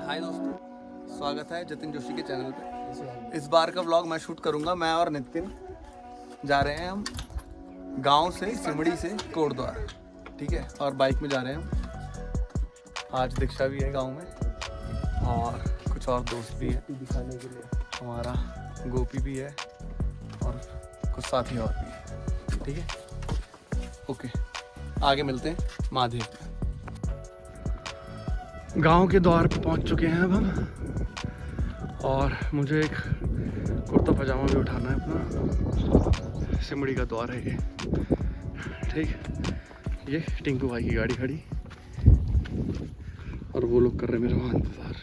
हाय दोस्तों, स्वागत है जतिन जोशी के चैनल पे। इस बार का व्लॉग मैं शूट करूंगा। मैं और नितिन जा रहे हैं हम गांव से, सिमड़ी से कोटद्वार, ठीक है। और बाइक में जा रहे हैं हम। आज दीक्षा भी है गांव में और कुछ और दोस्त भी है दिखाने के लिए। हमारा गोपी भी है और कुछ साथी और भी है, ठीक है। ओके, आगे मिलते हैं महादेव में। गांव के द्वार पे पहुंच चुके हैं अब हम, और मुझे एक कुर्ता पजामा भी उठाना है अपना। सिमड़ी का द्वार है ये, ठीक। ये टिंकू भाई की गाड़ी खड़ी और वो लोग कर रहे हैं मेरा वहाँ इंतज़ार।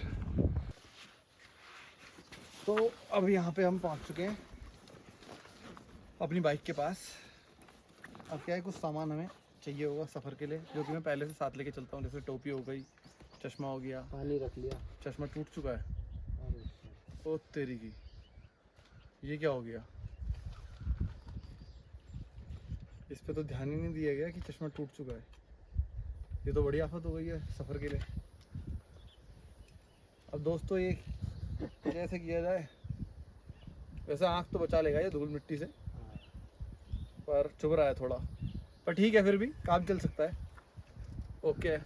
तो अब यहाँ पे हम पहुँच चुके हैं अपनी बाइक के पास। अब क्या है, कुछ सामान हमें चाहिए होगा सफ़र के लिए, जो कि मैं पहले से साथ लेके चलता हूँ। जैसे टोपी हो गई, चश्मा हो गया, पानी रख लिया। चश्मा टूट चुका है। ओ तेरी की, ये क्या हो गया? इस पे तो ध्यान ही नहीं दिया गया कि चश्मा टूट चुका है। ये तो बड़ी आफत हो गई है सफ़र के लिए। अब दोस्तों ये कैसे किया जाए? वैसे आँख तो बचा लेगा ये धूल मिट्टी से, पर चुभ रहा है थोड़ा, पर ठीक है, फिर भी काम चल सकता है। ओके,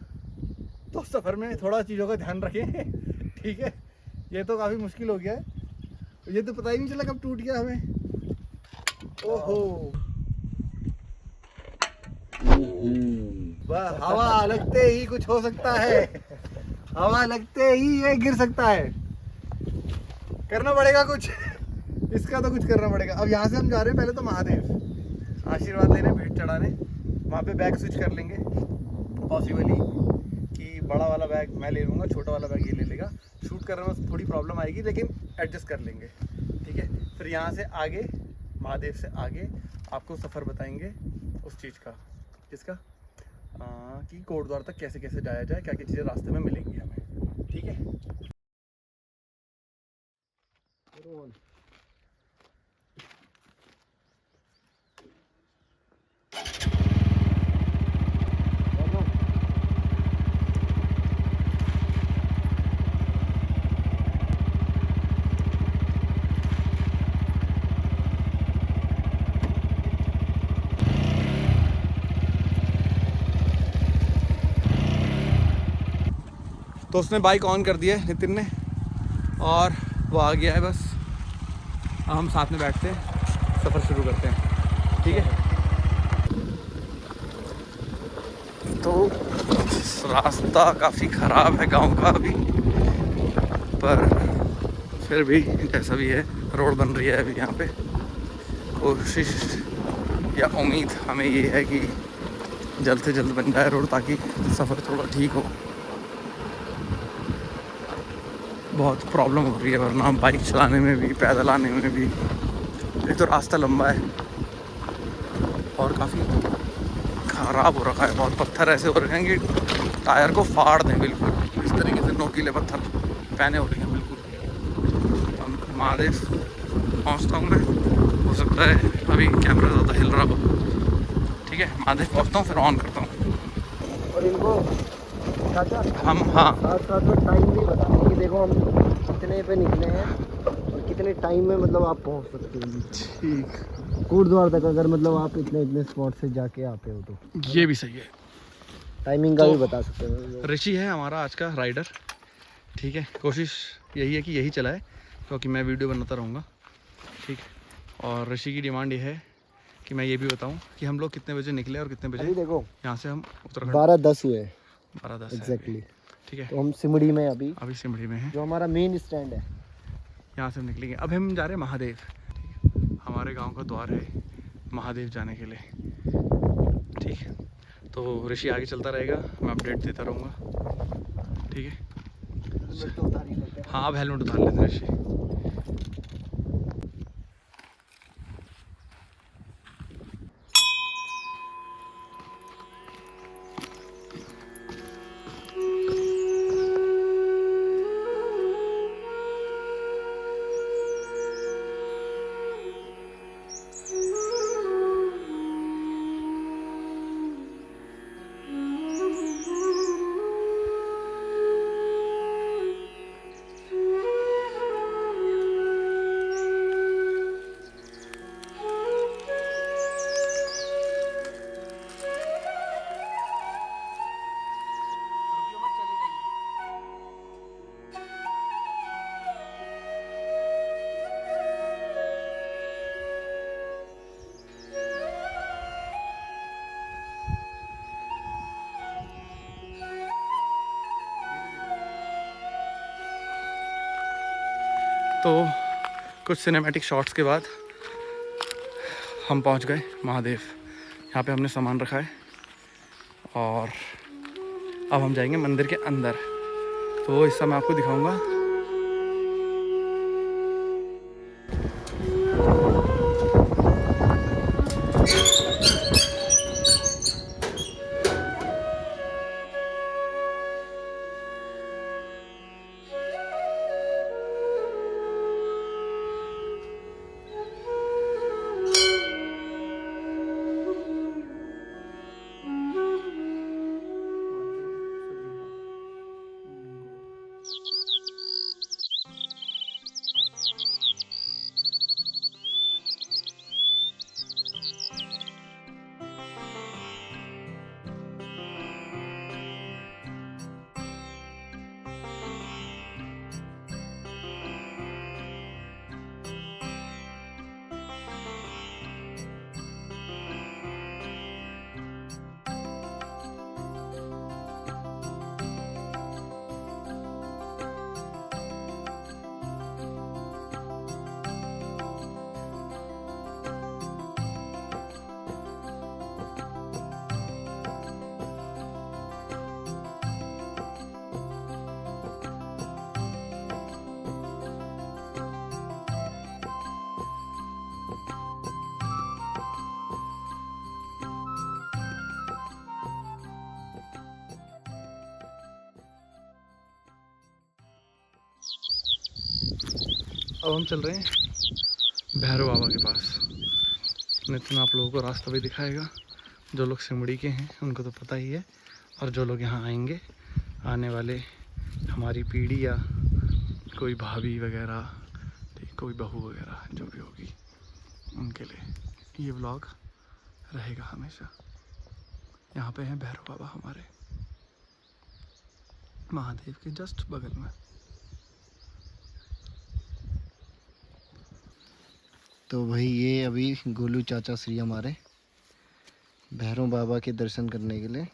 तो सफ़र में थोड़ा चीज़ों का ध्यान रखें, ठीक है। ये तो काफ़ी मुश्किल हो गया है, ये तो पता ही नहीं चला कब टूट गया हमें। ओहो, वाह, हवा लगते ही कुछ हो सकता है। हवा लगते ही ये गिर सकता है। करना पड़ेगा कुछ, इसका तो कुछ करना पड़ेगा। अब यहाँ से हम जा रहे हैं पहले तो महादेव आशीर्वाद लेने, भेंट चढ़ाने। वहाँ पे बैग स्विच कर लेंगे, पॉसिबली कि बड़ा वाला बैग मैं ले लूँगा, छोटा वाला बैग ये ले लेगा। शूट करने में थोड़ी प्रॉब्लम आएगी, लेकिन एडजस्ट कर लेंगे, ठीक है। फिर यहाँ से आगे, महादेव से आगे आपको सफ़र बताएंगे उस चीज़ का, जिसका कि कोटद्वार तक कैसे कैसे जाया जाए, क्या क्या चीज़ें रास्ते में मिलेंगी हमें, ठीक है। तो उसने बाइक ऑन कर दी है नितिन ने, और वो आ गया है। बस हम साथ में बैठते हैं, सफ़र शुरू करते हैं, ठीक है। तो रास्ता काफ़ी ख़राब है गांव का अभी, पर फिर भी जैसा भी है, रोड बन रही है अभी यहाँ पे। कोशिश या उम्मीद हमें ये है कि जल्द से जल्द बन जाए रोड, ताकि सफ़र थोड़ा ठीक हो। बहुत प्रॉब्लम हो रही है वरना बाइक चलाने में भी, पैदल आने में भी। एक तो रास्ता लंबा है और काफ़ी ख़राब हो रखा है। बहुत पत्थर ऐसे हो रहे हैं कि टायर को फाड़ दें बिल्कुल। इस तरीके से नोकीले पत्थर पहने हो रहे हैं बिल्कुल। महादेव पहुँचता हूँ मैं, हो सकता है अभी कैमरा ज़्यादा हिल रहा हो, ठीक है। महादेव पहुँचता हूँ, फिर ऑन करता हूँ। और इनको हम हाँ साथ साथ में टाइम भी बताएं कि देखो हम कितने पे निकले हैं और कितने टाइम में मतलब आप पहुंच सकते हैं, ठीक। कोटद्वार तक। अगर मतलब आप इतने इतने स्पॉट से जाके आते हो तो ये भी सही है, टाइमिंग का तो भी बता सकते हैं। ऋषि है हमारा आज का राइडर, ठीक है। कोशिश यही है कि यही चलाए, क्योंकि मैं वीडियो बनाता रहूँगा, ठीक। और ऋषि की डिमांड ये है कि मैं ये भी बताऊं कि हम लोग कितने बजे निकले और कितने बजे देखो यहाँ से हम उत्तराखंड। 12:10 हुए 12:10 एग्जैक्टली, ठीक है। तो हम सिमड़ी में अभी सिमड़ी में है, जो हमारा मेन स्टैंड है, यहाँ से हम निकलेंगे। अब हम जा रहे हैं महादेव, ठीक है। हमारे गांव का द्वार है महादेव जाने के लिए, ठीक है। तो ऋषि आगे चलता रहेगा, मैं अपडेट देता रहूँगा, ठीक है। हाँ, अब हेलमेट उतार लेते हैं ऋषि। तो कुछ सिनेमैटिक शॉट्स के बाद हम पहुंच गए महादेव। यहाँ पे हमने सामान रखा है और अब हम जाएंगे मंदिर के अंदर, तो वो हिस्सा मैं आपको दिखाऊंगा। अब हम चल रहे हैं भैरव बाबा के पास। नितिन आप लोगों को रास्ता भी दिखाएगा। जो लोग सिमड़ी के हैं उनको तो पता ही है, और जो लोग यहाँ आएंगे, आने वाले हमारी पीढ़ी या कोई भाभी वगैरह, ठीक, कोई बहू वगैरह जो भी होगी, उनके लिए ये व्लॉग रहेगा हमेशा। यहाँ पे हैं भैरव बाबा हमारे महादेव के जस्ट बगल में। तो भाई ये अभी गोलू चाचा श्री हमारे भैरव बाबा के दर्शन करने के लिए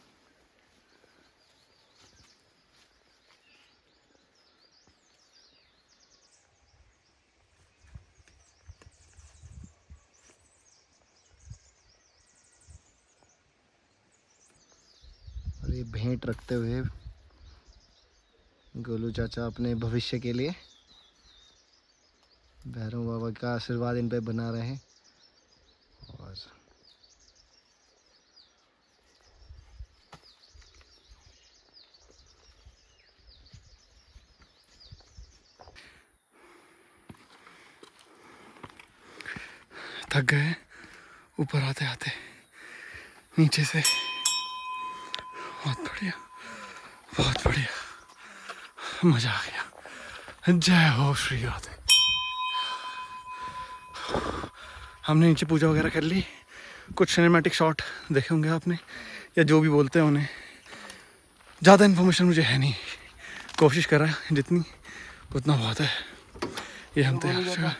और ये भेंट रखते हुए गोलू चाचा अपने भविष्य के लिए भैरव बाबा का आशीर्वाद इन पे बना रहे हैं। और थक गए ऊपर आते आते, नीचे से बहुत बढ़िया, बहुत बढ़िया, मजा आ गया। जय हो श्री राधे। हमने नीचे पूजा वगैरह कर ली, कुछ सिनेमैटिक शॉट देखे होंगे आपने, या जो भी बोलते हैं उन्हें। ज़्यादा इन्फॉर्मेशन मुझे है नहीं, कोशिश कर रहा है जितनी, उतना बहुत है। ये हम तैयार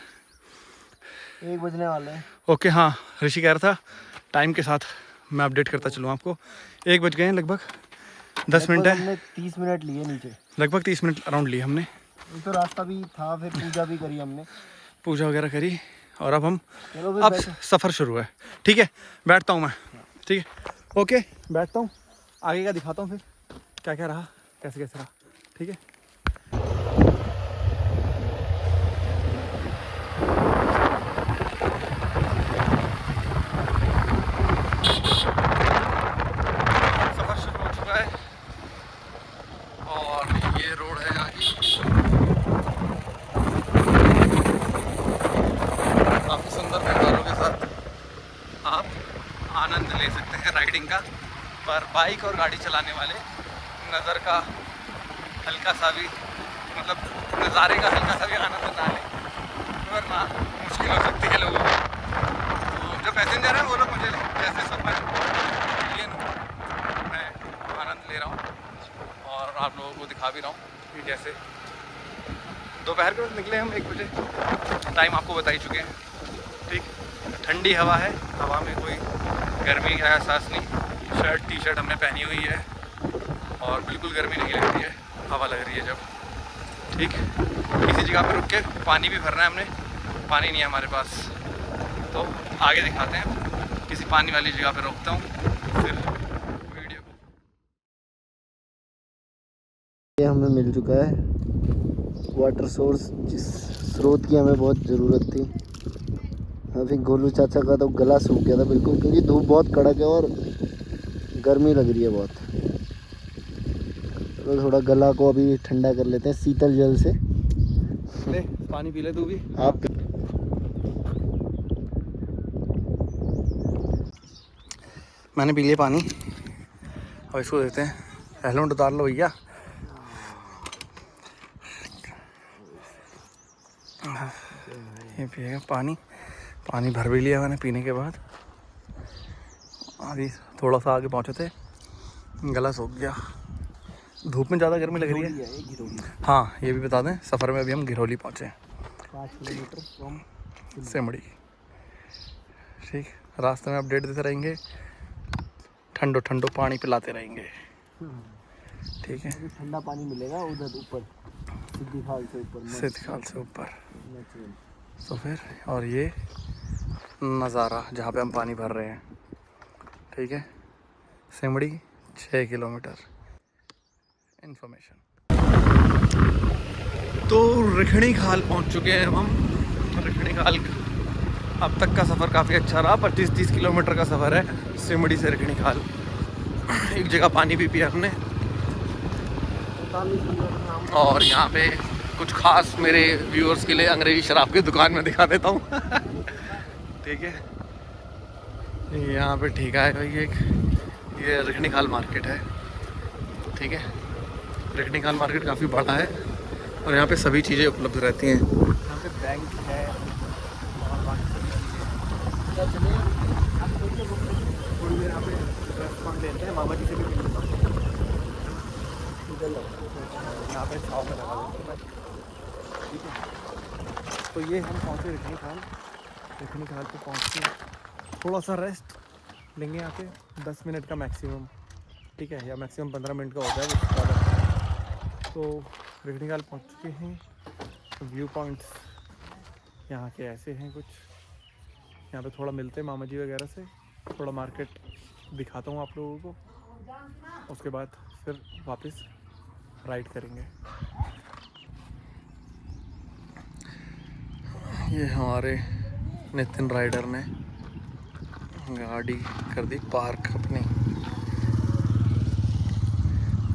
1 बजने वाले हैं। ओके, हाँ, ऋषि कह रहा था टाइम के साथ मैं अपडेट करता चलूँ आपको। 1 बज गए हैं, लगभग 10 मिनट है। हमने 30 मिनट लिए नीचे, लगभग 30 मिनट अराउंड लिए हमने। तो रास्ता भी था, फिर पूजा भी करी हमने, पूजा वगैरह करी, और अब हम चलो अब सफ़र शुरू है। ठीक है, बैठता हूँ मैं। ठीक है, ओके, बैठता हूँ, आगे का दिखाता हूँ फिर क्या क्या रहा, कैसे कैसे रहा। ठीक है, सफ़र शुरू हो चुका है और ये रोड है आगे। काफ़ी सुंदर नज़ारों के साथ आप आनंद ले सकते हैं राइडिंग का, पर बाइक और गाड़ी चलाने वाले नज़र का हल्का सा भी, मतलब नज़ारे का हल्का सा भी आनंद ना लें, वरना मुश्किल हो सकती है लोगों को। तो जो पैसेंजर हैं वो लोग मुझे जैसे सफर लिए मैं आनंद ले रहा हूँ और आप लोगों को दिखा भी रहा हूँ कि जैसे दोपहर के वक्त निकले हम 1 बजे, टाइम आपको बता ही चुके हैं। ठीक, ठंडी हवा है, हवा में कोई गर्मी का एहसास नहीं। शर्ट टी शर्ट हमने पहनी हुई है और बिल्कुल गर्मी नहीं लग रही है, हवा लग रही है जब। ठीक, इसी जगह पे रुक के पानी भी भरना है हमने, पानी नहीं है हमारे पास, तो आगे दिखाते हैं, किसी पानी वाली जगह पे रोकता हूँ फिर वीडियो को। ये हमें मिल चुका है वाटर सोर्स, जिस स्रोत की हमें बहुत ज़रूरत थी। अभी गोलू चाचा का तो गला सूख गया था बिल्कुल, क्योंकि धूप बहुत कड़क है और गर्मी लग रही है बहुत। तो थोड़ा गला को अभी ठंडा कर लेते हैं शीतल जल से। ले पानी पी ले तू भी। आप मैंने पी लिया पानी, अब इसको देते हैं, हेलमेट उतार लो भैया। ये पिएगा पानी, पानी भर भी लिया मैंने पीने के बाद। अभी थोड़ा सा आगे पहुँचे थे, गला सूख गया, धूप में ज़्यादा गर्मी लग रही है। हाँ ये भी बता दें, सफ़र में अभी हम घिरौली पहुँचे, 5 किलोमीटर फ्रॉम सिमड़ी। ठीक, रास्ते में अपडेट देते रहेंगे, ठंडो ठंडो पानी पिलाते रहेंगे। ठीक है, ठंडा पानी मिलेगा उधर ऊपर सिद्धि खाल से ऊपर, सिद्ध खाल से ऊपर। तो फिर और ये नज़ारा जहाँ पे हम पानी भर रहे हैं। ठीक है, सिमड़ी 6 किलोमीटर। इन्फॉर्मेशन। तो रिखणी खाल पहुँच चुके हैं हम। रिखणी खाल अब तक का सफ़र काफ़ी अच्छा रहा, 25-30 किलोमीटर का सफ़र है सिमड़ी से रिखणी खाल। एक जगह पानी भी पिया हमने, और यहाँ पे कुछ खास मेरे व्यूअर्स के लिए अंग्रेजी शराब की दुकान में दिखा देता हूँ। ठीक है, यहाँ पे ठीक है भाई, एक ये रिखणी खाल मार्केट है। ठीक है, रिखणी खाल मार्केट काफ़ी बड़ा है और यहाँ पे सभी चीज़ें उपलब्ध रहती हैं। यहाँ पे बैंक है और थोड़ी देर यहाँ पे रेस्टोरेंट लेते हैं, मामा जी से भी मिलता हूँ। यहाँ पे छाव में लगा देते हैं। ठीक है, तो ये हम पहुँचे रिखणी खाल। रिखणी खाल पे पहुँच के थोड़ा सा रेस्ट लेंगे यहाँ पे, 10 मिनट का मैक्सिमम। ठीक है, या मैक्सिमम 15 मिनट का होता है वो ज़्यादा। तो रिखणी खाल पहुँच चुके हैं। व्यू पॉइंट्स यहाँ के ऐसे हैं कुछ, यहाँ पे थोड़ा मिलते हैं मामा जी वगैरह से, थोड़ा मार्केट दिखाता हूँ आप लोगों को, उसके बाद फिर वापस राइड करेंगे। ये हमारे नितिन राइडर ने गाड़ी कर दी पार्क अपनी।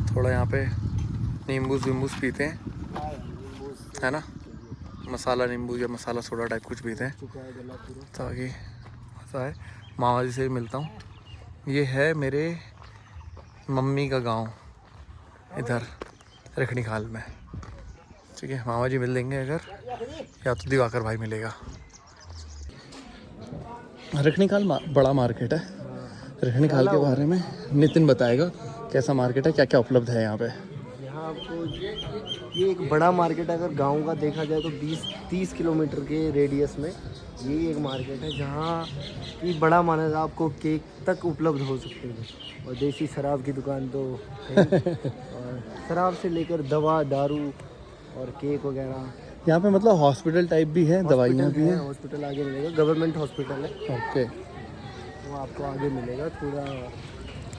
थोड़ा यहाँ पे नींबूस वीम्बूस पीते हैं, है ना, मसाला नींबू या मसाला सोडा टाइप कुछ पीते हैं ताकि मज़ा आए। मामा जी से भी मिलता हूँ। ये है मेरे मम्मी का गांव इधर रिखणी खाल में। ठीक है, मामा जी मिल देंगे अगर, या तो दिवाकर भाई मिलेगा। रिखणी खाल बड़ा मार्केट है। रिखणी खाल के बारे में नितिन बताएगा कैसा मार्केट है, क्या क्या उपलब्ध है यहाँ पे। यहाँ आपको ये एक बड़ा मार्केट है, अगर गांव का देखा जाए तो 20-30 किलोमीटर के रेडियस में ये एक मार्केट है, जहाँ की बड़ा माना जाए आपको केक तक उपलब्ध हो सकते हैं, और देसी शराब की दुकान तो है। और शराब से लेकर दवा दारू और केक वगैरह। यहाँ पे मतलब हॉस्पिटल टाइप भी है, दवाइयाँ भी हैं। हॉस्पिटल आगे मिलेगा, गवर्नमेंट हॉस्पिटल है। ओके, वो आपको आगे मिलेगा, थोड़ा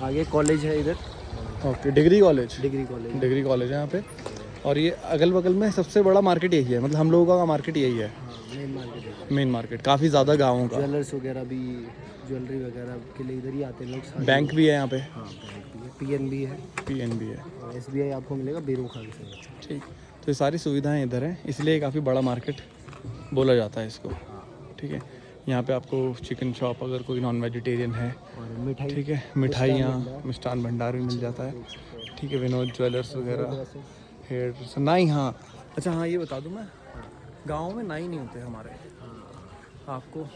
आगे कॉलेज है इधर। Okay, degree college degree college है यहाँ पे। और ये अगल बगल में सबसे बड़ा मार्केट यही है, मतलब हम लोगों का मार्केट यही है। मेन मार्केट काफ़ी ज़्यादा गाँवों का। ज्वेलर्स वगैरह भी, ज्वेलरी वगैरह के लिए इधर ही आते हैं लोग। बैंक भी है यहाँ पे। हाँ, PNB है, और SBI आपको मिलेगा बेरू खान से। ठीक, तो ये सारी सुविधाएं इधर हैं, इसलिए काफ़ी बड़ा मार्केट बोला जाता है इसको। ठीक है, यहाँ पे आपको चिकन शॉप अगर कोई नॉन वेजिटेरियन है, और मिठाई, ठीक है, मिठाइयाँ, मिष्ठान भंडार भी मिल जाता है। ठीक है, विनोद ज्वेलर्स वगैरह, हेयर नाई। हाँ अच्छा, हाँ ये बता दूँ मैं, गाँव में नाई नहीं होते हमारे, आपको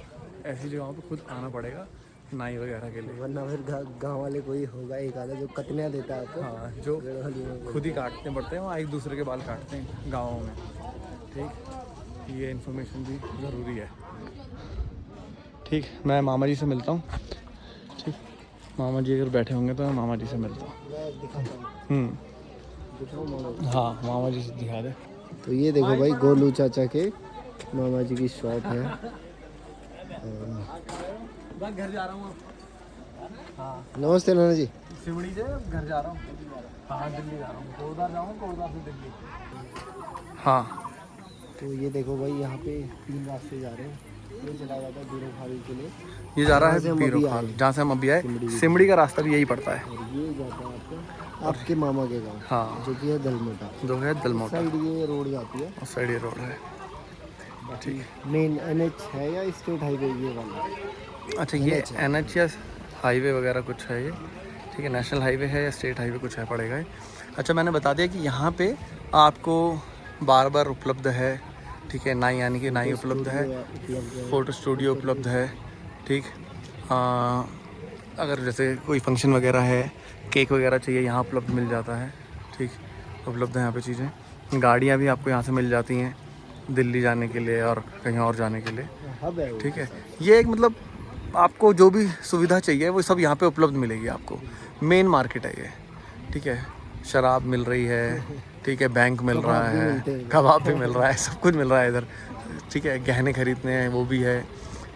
ऐसी जगहों पे खुद आना पड़ेगा नाई वगैरह के लिए, वरना फिर गाँव वाले कोई होगा एक आधा जो कतनियाँ देता है आपको। हाँ, जो खुद ही काटने पड़ते हैं, वहाँ एक दूसरे के बाल काटते हैं गाँवों में। ठीक, ये इन्फॉर्मेशन भी ज़रूरी है। ठीक, मैं मामा जी से मिलता हूँ। ठीक, मामा जी अगर बैठे होंगे तो मैं मामा जी से मिलता हूँ। हाँ, मामा जी से दिखा दे। तो ये देखो भाई गोलू चाचा के मामा जी की शॉप है। घर जा रहा हूँ। हाँ नमस्ते नाना जी। सिमड़ी से घर जा रहा हूँ। हाँ दिल्ली जा रहा हूँ, कोटद्वार जाऊँगा, कोटद्वार से दिल्ली। हाँ तो ये देखो भाई यहाँ पे 3 रास्ते जा रहे हैं। ये चला जाता है बीरो खाली के लिए, ये जा रहा जहाँ से है हम पीरो अभी खाल, आए। जहाँ से हम अभी आए। सिमड़ी। सिमड़ी का रास्ता भी यही पड़ता है। और ये जाता है आपका आपके मामा के गांव, हाँ जो कि है दलमोटा। जो है उस दलमोटा, साइड ये रोड जाती है। उस साइड ये रोड है। बाकी मेन NH है या स्टेट हाईवे ये वाला? अच्छा ये NH या हाईवे वगैरह कुछ है ये, ठीक है। नेशनल हाईवे है या स्टेट हाईवे कुछ है पड़ेगा ये। अच्छा मैंने बता दिया कि यहाँ पे आपको बार्बर उपलब्ध है, ठीक है। नाई यानी कि नाई उपलब्ध है, फ़ोटो स्टूडियो उपलब्ध है, ठीक। अगर जैसे कोई फंक्शन वगैरह है, केक वगैरह चाहिए, यहाँ उपलब्ध मिल जाता है, ठीक। उपलब्ध है यहाँ पे चीज़ें। गाड़ियाँ भी आपको यहाँ से मिल जाती हैं दिल्ली जाने के लिए और कहीं और जाने के लिए, हब है वो। ठीक है। ये एक मतलब आपको जो भी सुविधा चाहिए वो सब यहाँ पे उपलब्ध मिलेगी आपको। मेन मार्केट है ये, ठीक है। शराब मिल रही है, ठीक है। बैंक मिल रहा कबाब भी है, मिलते हैं। कबाब भी मिल रहा है, सब कुछ मिल रहा है इधर, ठीक है। गहने खरीदने हैं वो भी है,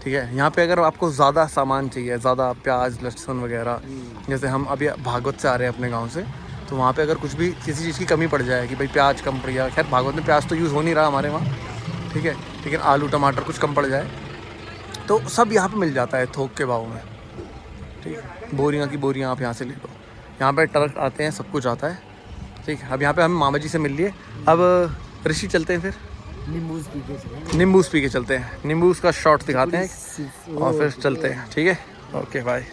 ठीक है। यहाँ पे अगर आपको ज़्यादा सामान चाहिए, ज़्यादा प्याज लहसुन वगैरह, जैसे हम अभी भागवत से आ रहे हैं अपने गाँव से, तो वहाँ पे अगर कुछ भी किसी चीज़ की कमी पड़ जाए कि भाई प्याज कम पड़ गया, खैर भागवत में प्याज तो यूज़ हो नहीं रहा हमारे वहाँ, ठीक है। लेकिन आलू टमाटर कुछ कम पड़ जाए तो सब यहाँ पे मिल जाता है थोक के भाव में, ठीक है। बोरियाँ की बोरियाँ आप यहाँ से ले लो। यहाँ पे ट्रक आते हैं, सब कुछ आता है, ठीक है। अब यहाँ पे हम मामा जी से मिल लिए। अब ऋषि चलते हैं, फिर नींबूस पी के चलेंगे। नींबूस पी के चलते हैं, नींबूस का शॉट दिखाते हैं और फिर चलते हैं, ठीक है। Okay bye.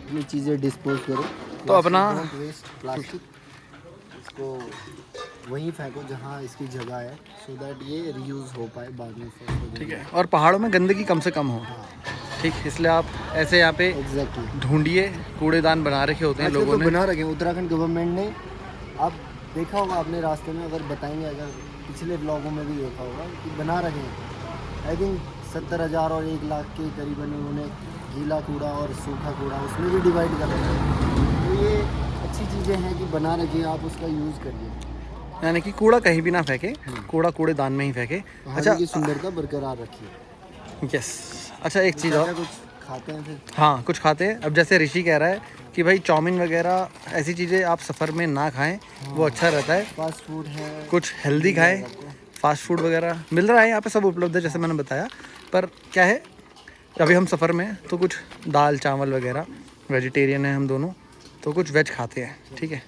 अपनी चीज़ें डिस्पोज करो। तो अपना वेस्ट प्लास्टिक इसको वहीं फेंको जहाँ इसकी जगह है, सो दैट ये रीयूज हो पाए बाद में। ठीक है। और पहाड़ों में गंदगी कम से कम हो, ठीक। इसलिए आप ऐसे यहाँ पे एग्जैक्टली ढूंढिए, कूड़ेदान बना रखे होते हैं लोगों ने, बना रखे हैं उत्तराखंड गवर्नमेंट ने। आप देखा होगा अपने रास्ते में, अगर बताएंगे, अगर पिछले ब्लॉगों में भी देखा होगा कि बना रखे हैं। आई थिंक 70,000 और 1 लाख के करीबन उन्होंने गीला कूड़ा और सूखा कूड़ा उसमें भी डिवाइड कर रहे हैं। तो ये अच्छी चीज़ें हैं कि बना रखिए, आप उसका यूज़ करिए, यानी कि कूड़ा कहीं भी ना फेंके, कूड़ा कूड़ेदान में ही फेंके। अच्छा की सुंदरता बरकरार रखिए। यस। अच्छा एक चीज़ और, कुछ खाते हैं फिर? हाँ कुछ खाते हैं। अब जैसे ऋषि कह रहा है कि भाई चाउमीन वगैरह ऐसी चीज़ें आप सफ़र में ना खाएं, वो अच्छा रहता है। फास्ट फूड है, कुछ हेल्दी खाएं, फास्ट फूड वगैरह मिल रहा है यहाँ पे, सब उपलब्ध है जैसे मैंने बताया। पर क्या है, अभी हम सफ़र में हैं तो कुछ दाल चावल वगैरह, वेजिटेरियन है हम दोनों, तो कुछ वेज खाते हैं, ठीक है।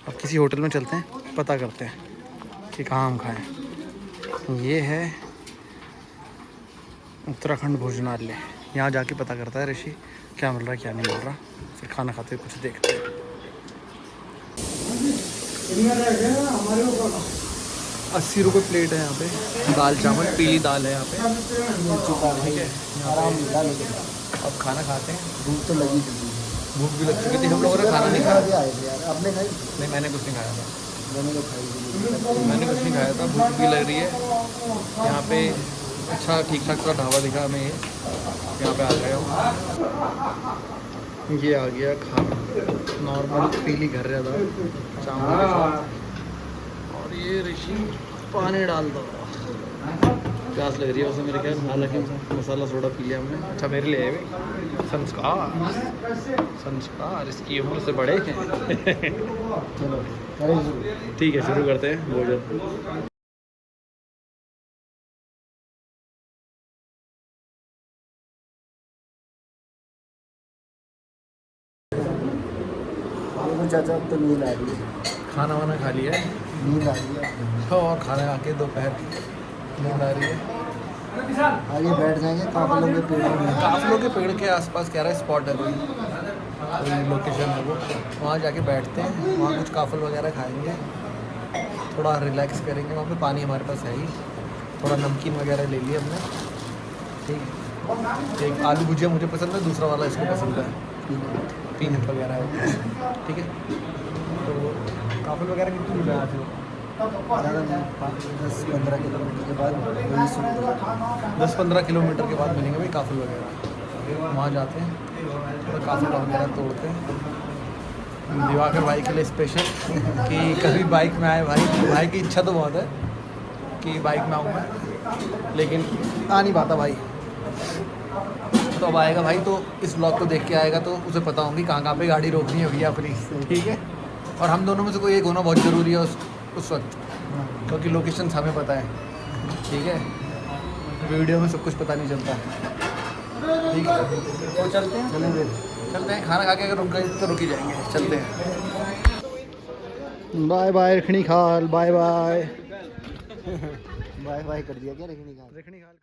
अब किसी होटल में चलते हैं, पता करते हैं कि कहाँ हम खाएं। ये है उत्तराखंड भोजनालय, यहाँ जाके पता करता है ऋषि क्या मिल रहा है क्या नहीं मिल रहा, फिर खाना खाते हुए कुछ देखते हैं। 80 रुपये प्लेट है यहाँ पे, दाल चावल, पीली दाल है यहाँ पे, ठीक है। आराम मिला, लेकिन अब खाना खाते हैं। भूख तो लगी थी। भूख भी लग चुकी थी, हम लोगों ने खाना नहीं खाया। आए थे यार, आपने खाई? नहीं मैंने कुछ नहीं खाया था, मैंने तो खाई थी। मैंने कुछ नहीं खाया था। भूख भी लग रही है। यहाँ पे अच्छा ठीक ठाक सा ढाबा दिखा हमें, ये यहाँ पे आ गए हो। ये आ गया खाना, नॉर्मल पीली घर ज़्यादा चावल के साथ। और ये ऋषि पानी डाल दो, प्यास लग रही है उसे मेरे ख्याल, हालांकि मसाला सोडा पी लिया हमने। अच्छा मेरे लिए है भाई संस्कार, संस्कार इसकी उम्र से बड़े हैं। चलो करें शुरू। ठीक है शुरू करते हैं भोजन। देखो चाचा, अब तो नींद आ रही है। खाना वाना खा लिया है, नींद आ रही है। और खाना खा के दोपहर नींद आ रही है। आगे बैठ जाएंगे काफिलों के पेड़ में। काफिलों के पेड़ के आसपास कह रहा है स्पॉट है कोई लोकेशन है वो, वहाँ जाके बैठते हैं। वहाँ कुछ काफिल वगैरह खाएंगे, थोड़ा रिलैक्स करेंगे। वहाँ पे पानी हमारे पास है ही, थोड़ा नमकीन वगैरह ले लिया हमने, ठीक। एक आलू भुजिया मुझे पसंद है, दूसरा वाला इसको पसंद है, पीनट वगैरह है, ठीक है। तो काफिल वगैरह कितनी मिला आज? ज़्यादा नहीं, 10-15 किलोमीटर के बाद वही शुरू होगा। 10-15 किलोमीटर के बाद मिलेंगे भाई काफल वगैरह। वहाँ जाते हैं थोड़ा काफल वगैरह तोड़ते हैं दिवाकर भाई के लिए स्पेशल कि कभी बाइक में आए भाई की इच्छा तो बहुत है कि बाइक में आऊँ मैं, लेकिन आ नहीं पाता भाई। तो अब आएगा भाई, तो इस ब्लॉग को देख के आएगा तो उसे पता होगी कहाँ पे गाड़ी रोकनी है भैया अपनी, ठीक है। और हम दोनों में से कोई एक होना बहुत ज़रूरी है उस वक्त, क्योंकि लोकेशन हमें पता है, ठीक है। वीडियो में सब कुछ पता नहीं चलता, ठीक है। तो चलते हैं, चलते हैं खाना खा के अगर रुक गए तो रुक ही जाएंगे, चलते हैं। बाय बाय रखनी खाल, बाय बाय बाय बाय कर दिया क्या रखने का? रखनी खाल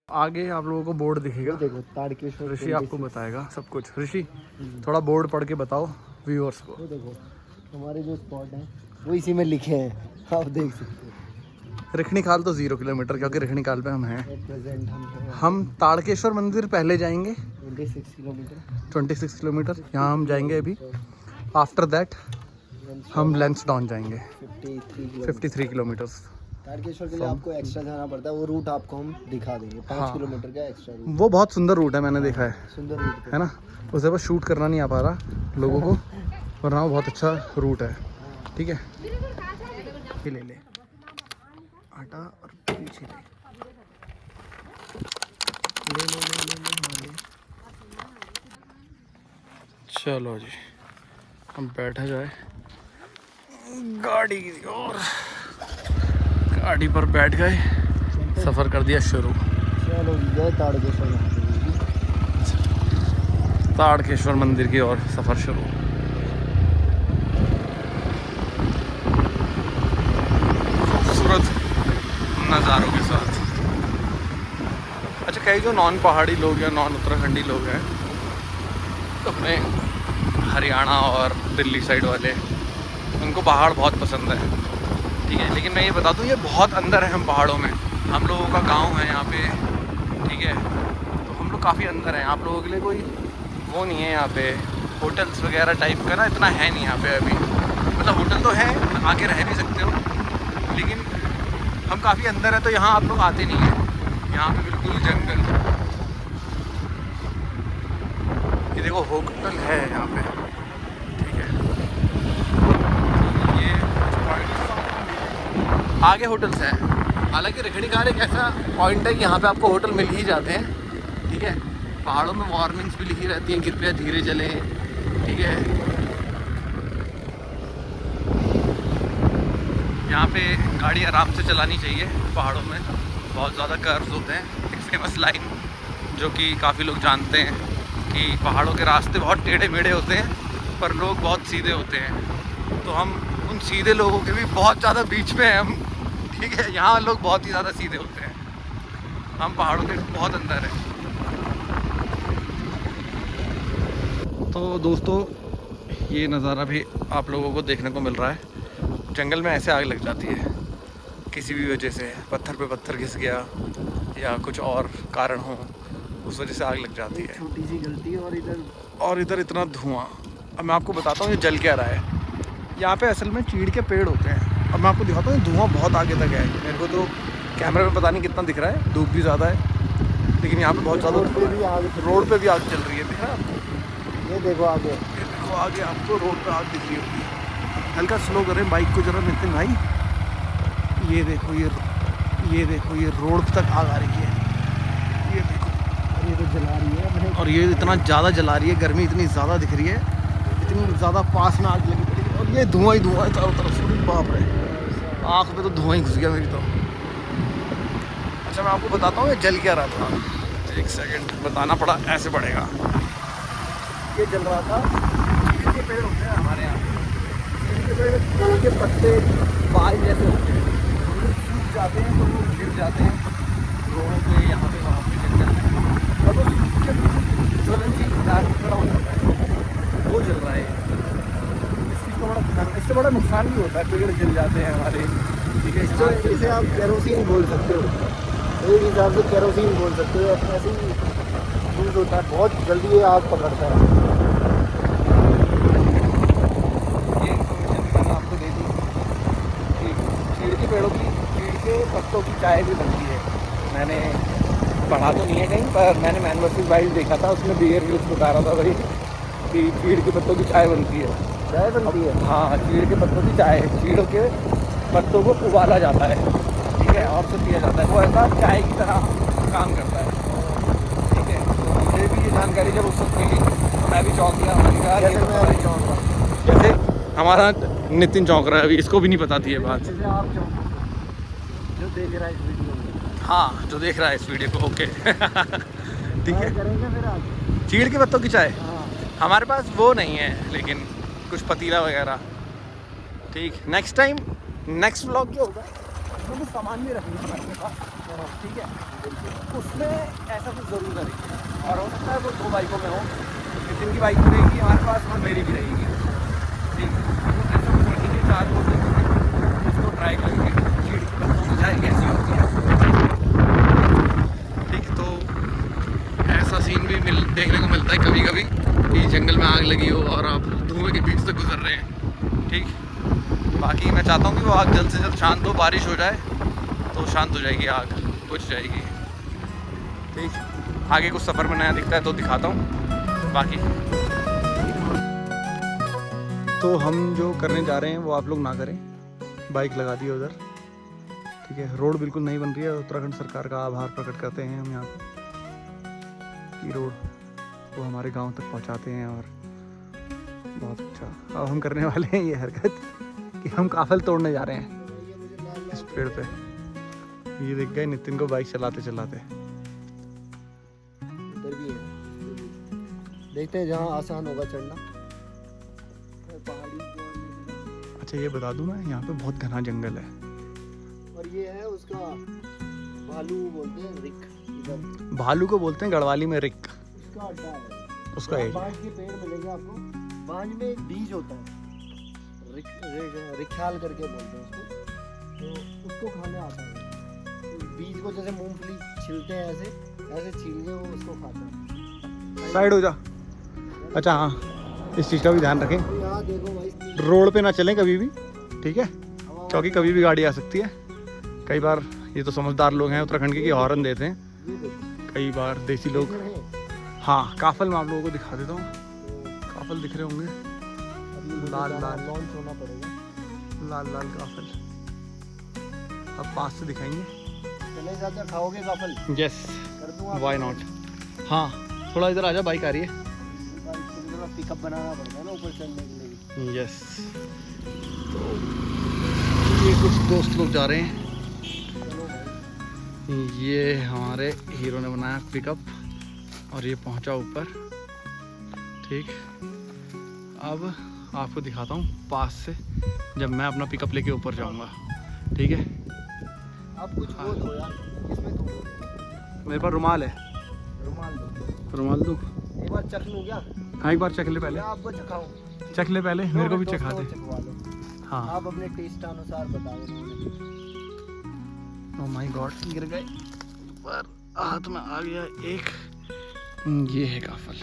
आगे आप लोगों को बोर्ड दिखेगा, देखो ताड़केश्वर ऋषि आपको बताएगा सब कुछ। ऋषि थोड़ा बोर्ड पढ़ के बताओ व्यूअर्स को। वो देखो हमारे जो स्पॉट हैं वो इसी में लिखे हैं, आप देख सकते हो। रखनी खाल तो 0 किलोमीटर, क्योंकि रखनी खाल पे हम हैं। एट प्रेजेंट हम ताड़केश्वर मंदिर पहले जाएंगे 26 किलोमीटर 26 किलोमीटर, यहाँ हम जाएंगे अभी। आफ्टर दैट हम लेंसडाउन जाएंगे 53 किलोमीटर। ताड़केश्वर के लिए आपको एक्स्ट्रा जाना पड़ता है, वो रूट आपको हम दिखा देंगे, 5 किलोमीटर का एक्स्ट्रा रूट। वो बहुत सुंदर रूट है, मैंने देखा है, सुंदर रूट है ना। उसे बस शूट करना नहीं आ पा रहा लोगों को, वरना वो बहुत अच्छा रूट है, ठीक है। ये ले ले आटा और पीछे ले ले। चलो जी हम बैठा जाए गाड़ी की और गाड़ी पर बैठ गए, सफ़र कर दिया शुरू। चलो जय ताड़केश्वर। ताड़केश्वर मंदिर की ओर सफ़र शुरू। खूबसूरत नज़ारों के साथ। अच्छा, कई जो नॉन पहाड़ी लोग हैं, नॉन उत्तराखंडी लोग हैं, अपने हरियाणा और दिल्ली साइड वाले, उनको पहाड़ बहुत पसंद है, ठीक है। लेकिन मैं ये बता दूँ, ये बहुत अंदर है हम पहाड़ों में। हम लोगों का गांव है यहाँ पे, ठीक है। तो हम लोग काफ़ी अंदर हैं, आप लोगों के लिए कोई वो नहीं है यहाँ पे होटल्स वगैरह टाइप का ना, इतना है नहीं यहाँ पे अभी। मतलब होटल तो है, आके रह भी सकते हो, लेकिन हम काफ़ी अंदर है तो यहाँ आप लोग आते नहीं हैं। यहाँ पे बिल्कुल जंगल। ये देखो होटल है यहाँ पे, ठीक है। ये आगे होटल्स हैं। हालांकि रखड़ी खाल एक ऐसा पॉइंट है कि यहाँ पे आपको होटल मिल ही जाते हैं, ठीक है। पहाड़ों में वार्निंग्स भी लिखी रहती हैं, कृपया धीरे चलें, ठीक है। यहाँ पे गाड़ी आराम से चलानी चाहिए। पहाड़ों में बहुत ज़्यादा कर्व्स होते हैं। एक फेमस लाइन जो कि काफ़ी लोग जानते हैं कि पहाड़ों के रास्ते बहुत टेढ़े मेढ़े होते हैं, पर लोग बहुत सीधे होते हैं। तो हम उन सीधे लोगों के भी बहुत ज़्यादा बीच में हैं हम, ठीक है। यहाँ लोग बहुत ही ज़्यादा सीधे होते हैं, हम पहाड़ों के बहुत अंदर हैं। तो दोस्तों, ये नज़ारा भी आप लोगों को देखने को मिल रहा है। जंगल में ऐसे आग लग जाती है किसी भी वजह से, पत्थर पे पत्थर घिस गया या कुछ और कारण हो, उस वजह से आग लग जाती है। छोटी सी गलती है और इधर इतना धुआं। अब मैं आपको बताता हूँ ये जल क्या रहा है। यहाँ पे असल में चीड़ के पेड़ होते हैं। अब मैं आपको दिखाता हूँ, धुआं बहुत आगे तक है। मेरे को तो कैमरे में पता नहीं कितना दिख रहा है, धूप भी ज़्यादा है, लेकिन यहाँ पे बहुत ज़्यादा रोड पे भी आग चल रही है। दिख रहा है आपको? ये देखो आगे, ये देखो आगे आपको रोड पे आग दिख रही होगी। हल्का स्लो करें बाइक को जरा नितिन भाई। ये देखो ये रोड तक आग आ रही है। ये देखो, ये तो जला रही है, और ये इतना ज़्यादा जला रही है, गर्मी इतनी ज़्यादा दिख रही है, इतनी ज़्यादा पास में आग लगी पड़ी है। और ये धुआं ही धुआं है चारों तरफ से। बाप रे, आँख में तो धुआं ही घुस गया मेरी तो। अच्छा, मैं आपको बताता हूँ ये जल क्या रहा था। एक सेकंड, बताना पड़ा, ऐसे पड़ेगा। ये जल रहा था, चीड़ के पेड़ होते हैं हमारे यहाँ, चीड़ के पेड़ के पत्ते बाल जैसे होते हैं, सूख जाते हैं तो वो गिर जाते हैं रोडों पे, यहाँ पे वहाँ पे गिर जाते हैं, और वो सूख के ज्वलन की दाग खड़ा हो जाता है, वो जल रहा है। इससे बड़ा नुकसान भी होता है, पेड़ जल जाते हैं हमारे, ठीक है। इसे आप केरोसिन बोल सकते हो, एक हिसाब से केरोसिन बोल सकते हो। ऐसे ही यूज होता है, बहुत जल्दी ये आग पकड़ता है। ये इन्फॉर्मेशन मैंने आपको दे दी कि चीड़ पत्तों की चाय भी बनती है। मैंने पढ़ा तो नहीं है कहीं, पर मैंने मैन वर्सेस वाइल्ड देखा था, उसमें बियर ग्रिल्स बता रहा था भाई कि चीड़ के पत्तों की चाय बनती है। चाय बनती है? हाँ, चीड़ के पत्तों की चाय, चीड़ों के पत्तों को उबाला जाता है, ठीक है, और फिर पिया जाता है। वो ऐसा चाय की तरह काम करता है, ठीक है। तो मुझे भी ये जानकारी जब उस वक्त मिली तो मैं भी चौंक गया। मैंने कहा जैसे ये मैं अभी चौंक रहा हूँ। जैसे हमारा नितिन चौंक रहा है अभी, इसको भी नहीं पता थी ये बात। जैसे आप जो देख रहा है इस वीडियो में। हाँ, जो देख रहा है इस वीडियो को, ओके। ठीक है, करेंगे फिर आज। चीड़ के पत्तों की चाय हाँ, हमारे पास वो नहीं है, लेकिन कुछ पतीला वगैरह, ठीक। नेक्स्ट टाइम, नेक्स्ट व्लॉग जो होगा उसमें कुछ सामान भी रखेंगे अपने पास, ठीक है। उसमें ऐसा कुछ ज़रूर करेंगे, और हो सकता है वो 2 बाइकों में हो, नितिन की बाइक भी रहेगी हमारे पास और मेरी भी रहेगी, ठीक। तो ऐसा कुछ रखेंगे, 4 लोग देखेंगे, उसको ट्राई करेंगे चीड़ की पत्तों की चाय कैसी होती है, ठीक। तो ऐसा सीन भी देखने को मिलता है कभी कभी कि जंगल में आग लगी हो और आप धुएं के बीच से गुजर रहे हैं, ठीक। बाकी मैं चाहता हूँ कि वो आग जल्द से जल्द शांत हो, बारिश हो जाए तो शांत हो जाएगी आग, बुझ जाएगी, ठीक। आगे कुछ सफ़र में नया दिखता है तो दिखाता हूँ। बाकी तो हम जो करने जा रहे हैं वो आप लोग ना करें, बाइक लगा दी उधर, ठीक है। रोड बिल्कुल नहीं बन रही है, उत्तराखंड सरकार का आभार प्रकट करते हैं हम यहाँ की रोड वो हमारे गांव तक पहुँचाते हैं, और बहुत अच्छा। अब हम करने वाले हैं ये हरकत कि हम काफल तोड़ने जा रहे हैं इस पेड़ पे। ये देख गए नितिन को बाइक चलाते चलाते। इधर भी है, देखते हैं जहाँ आसान होगा चढ़ना। पहाड़ी अच्छा, ये बता दूं मैं, यहाँ पे बहुत घना जंगल है, और ये है उसका भालू बोलते हैं, रिक। इधर भालू को बोलते हैं गढ़वाली में रिक, उसका अड्डा है, उसका एरिया। बांज के पेड़ मिलेंगे आपको। बांज में एक बीज होता है, रिख्याल करके बोलते हैं उसको, तो उसको खाने आता है। तो बीज को जैसे मूंगफली छिलते हैं, ऐसे ऐसे छील के वो उसको खाते हैं। साइड हो जा। अच्छा हाँ, इस चीज़ का भी ध्यान रखें, तो यहाँ देखो भाई, रोड पे ना चलें कभी भी, ठीक है, क्योंकि कभी भी गाड़ी आ सकती है। कई बार ये तो समझदार लोग हैं उत्तराखंड के कि हॉर्न देते हैं, ये देखो कई बार देसी लोग। हाँ, काफल मैं आप लोगों को दिखा देता हूँ, काफल दिख रहे होंगे, लाल लाल लॉन्च होना पड़ेगा, लाल लाल काफल। अब पास से दिखाएंगे। चले जाते खाओगे काफल? यस, कर दूँ व्हाई नॉट। हाँ, थोड़ा इधर आजा, बाइक आ रही है। पिकअप बनाना पड़ेगा ना ऊपर चढ़ने के लिए। यस, तो ये कुछ दोस्त लोग जा रहे हैं, चलो भाई। ये हमारे हीरो ने बनाया पिकअप और ये पहुंचा ऊपर, ठीक। अब आपको दिखाता हूँ पास से जब मैं अपना पिकअप लेके ऊपर जाऊंगा, ठीक है। आप कुछ वो दो यार, इसमें दो। मेरे पास रुमाल है, रुमाल दो। रुमाल दूँ? एक बार चख लूँ क्या? हाँ, एक बार चख ले पहले, मैं आपको चखाऊं? चख ले पहले, मेरे को भी चखा दे। चखवा लो। हाँ। आप अपने टेस्ट अनुसार बताओ। ओह माय गॉड, गिर गए, पर हाथ में आ गया एक। ये है काफल,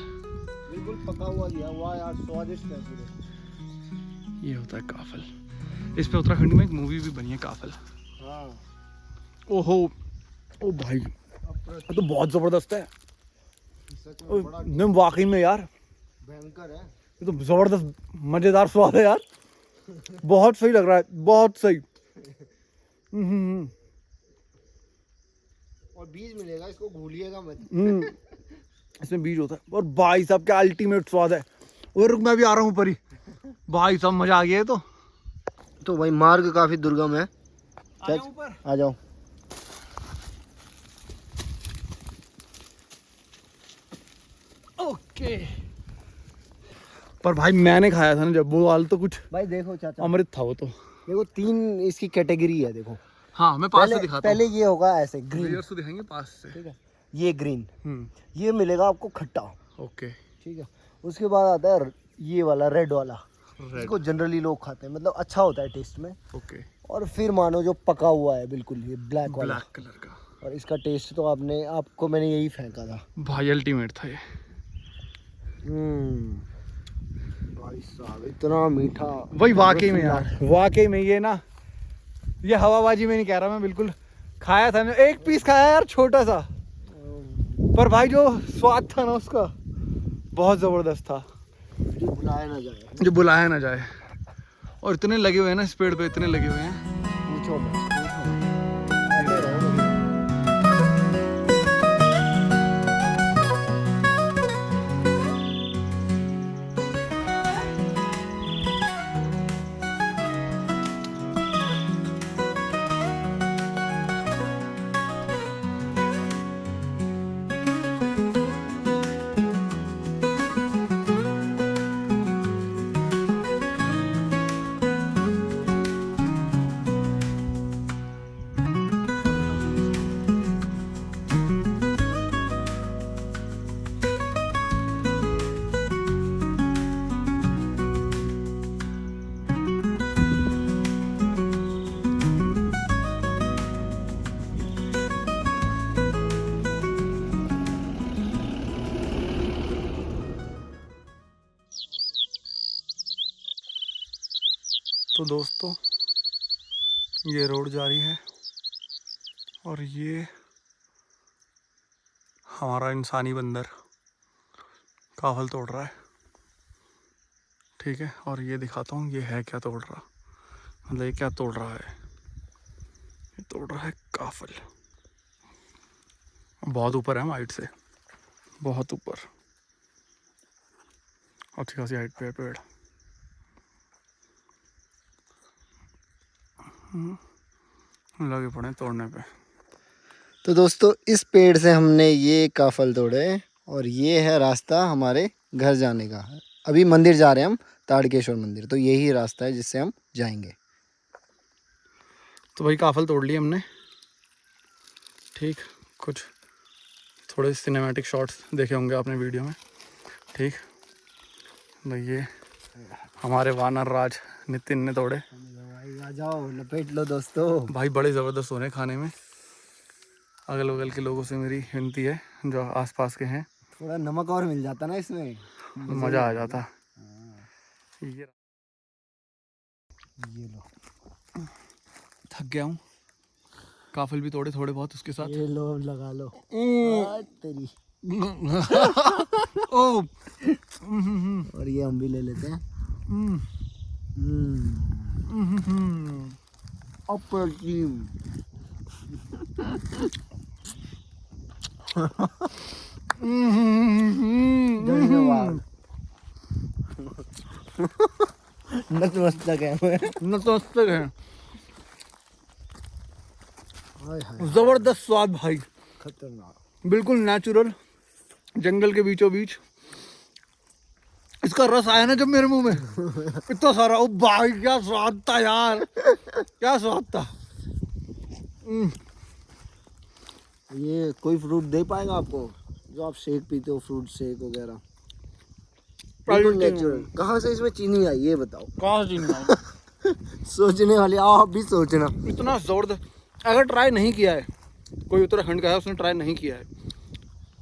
बिल्कुल पका हुआ दिया हुआ यार, स्वादिष्ट है पूरे। ये होता है काफल। इस पे उत्तराखंड में एक मूवी भी बनी है काफल। हाँ। ओहो, ओ भाई, ये तो बहुत जबरदस्त है। सच में बड़ा नहीं, वाकई में यार, भयंकर है। ये तो जबरदस्त मजेदार स्वाद है यार, बहुत सही लग रहा है, बहुत सही। और बीज मिलेगा, इसको भूलिएगा मत। इसमें बीज होता है, और भाई साहब क्या अल्टीमेट स्वाद है। और रुक, मैं भी आ रहा हूँ ऊपर ही, भाई साहब मजा आ गया है। तो भाई मार्ग काफी दुर्गम है, ऊपर आ जाओ। ओके। पर भाई मैंने खाया था ना जब, वो वाल तो कुछ भाई देखो चाचा, अमृत था वो तो। देखो 3 इसकी कैटेगरी है, देखो। हाँ, मैं पास से दिखाता हूँ। पहले ये होगा ऐसे ग्रीन, व्यूअर्स को दिखाएंगे पास से, ठीक है। ये ग्रीन, हम्म, ये मिलेगा आपको खट्टा, ओके। ठीक है। उसके बाद आता है ये वाला रेड वाला, इसको जनरली लोग खाते हैं, मतलब अच्छा होता है टेस्ट में। ओके, और फिर मानो जो पका हुआ है बिल्कुल, ये ब्लैक वाला, ब्लैक कलर का, और इसका टेस्ट तो आपको मैंने यही फेंका था भाई अल्टीमेट था ये। भाई साहब इतना मीठा। वही वाकई में यार, वाकई में ये ना, ये हवाबाजी में नहीं कह रहा मैं, बिल्कुल खाया था मैं, एक पीस खाया यार, छोटा सा, पर भाई जो स्वाद था ना उसका बहुत जबरदस्त था, जो बुलाया ना जाए। जो बुलाया ना जाए। और इतने लगे हुए हैं ना इस पेड़ पे, इतने लगे हुए हैं। पूछो मत, पूछो मत। आते रहो कभी। तो दोस्तों ये रोड जा रही है और ये हमारा इंसानी बंदर काफल तोड़ रहा है, ठीक है। और ये दिखाता हूँ ये है क्या तोड़ रहा, मतलब ये क्या तोड़ रहा है, ये तोड़ रहा है काफल। बहुत ऊपर है हम हाइट से, बहुत ऊपर, अच्छी खासी हाइट पे है पेड़। लगे पड़े हैं तोड़ने पे। तो दोस्तों इस पेड़ से हमने ये काफल तोड़े और ये है रास्ता हमारे घर जाने का। अभी मंदिर जा रहे हैं हम, ताड़केश्वर मंदिर, तो यही रास्ता है जिससे हम जाएंगे। तो भाई काफल तोड़ लिए हमने, ठीक। कुछ थोड़े सिनेमैटिक शॉट्स देखे होंगे आपने वीडियो में, ठीक। तो ये हमारे वानर राज नितिन ने तोड़े। भाई आ जाओ, लपेट लो दोस्तों। भाई बड़े ज़बरदस्त हो रहे हैं खाने में। अगल बगल के लोगों से मेरी विनती है जो आसपास के हैं, थोड़ा नमक और मिल जाता ना इसमें, मज़ा आ जाता। ये लो, थक गया हूँ, काफल भी तोड़े थोड़े बहुत उसके साथ। ये लो, लगा लो। तेरी ओ और ये हम भी ले लेते हैं। अप्रतिम। धन्यवाद। नतमस्तक है। नतमस्तक है। हाय हाय, जबरदस्त स्वाद भाई, खतरनाक, बिल्कुल नेचुरल, जंगल के बीचों बीच। इसका रस आया ना जब मेरे मुंह में इतना सारा, ओ भाई क्या स्वाद था यार, क्या स्वाद था। ये कोई फ्रूट दे पाएगा आपको जो आप शेक पीते हो, फ्रूट शेक वगैरह? बिल्कुल नेचुरल। कहाँ से इसमें चीनी आई ये बताओ? कहाँ से चीनी? सोचने वाले आप भी सोचना। इतना जबरदस्त, अगर ट्राई नहीं किया है, कोई उत्तराखंड का है उसने ट्राई नहीं किया है,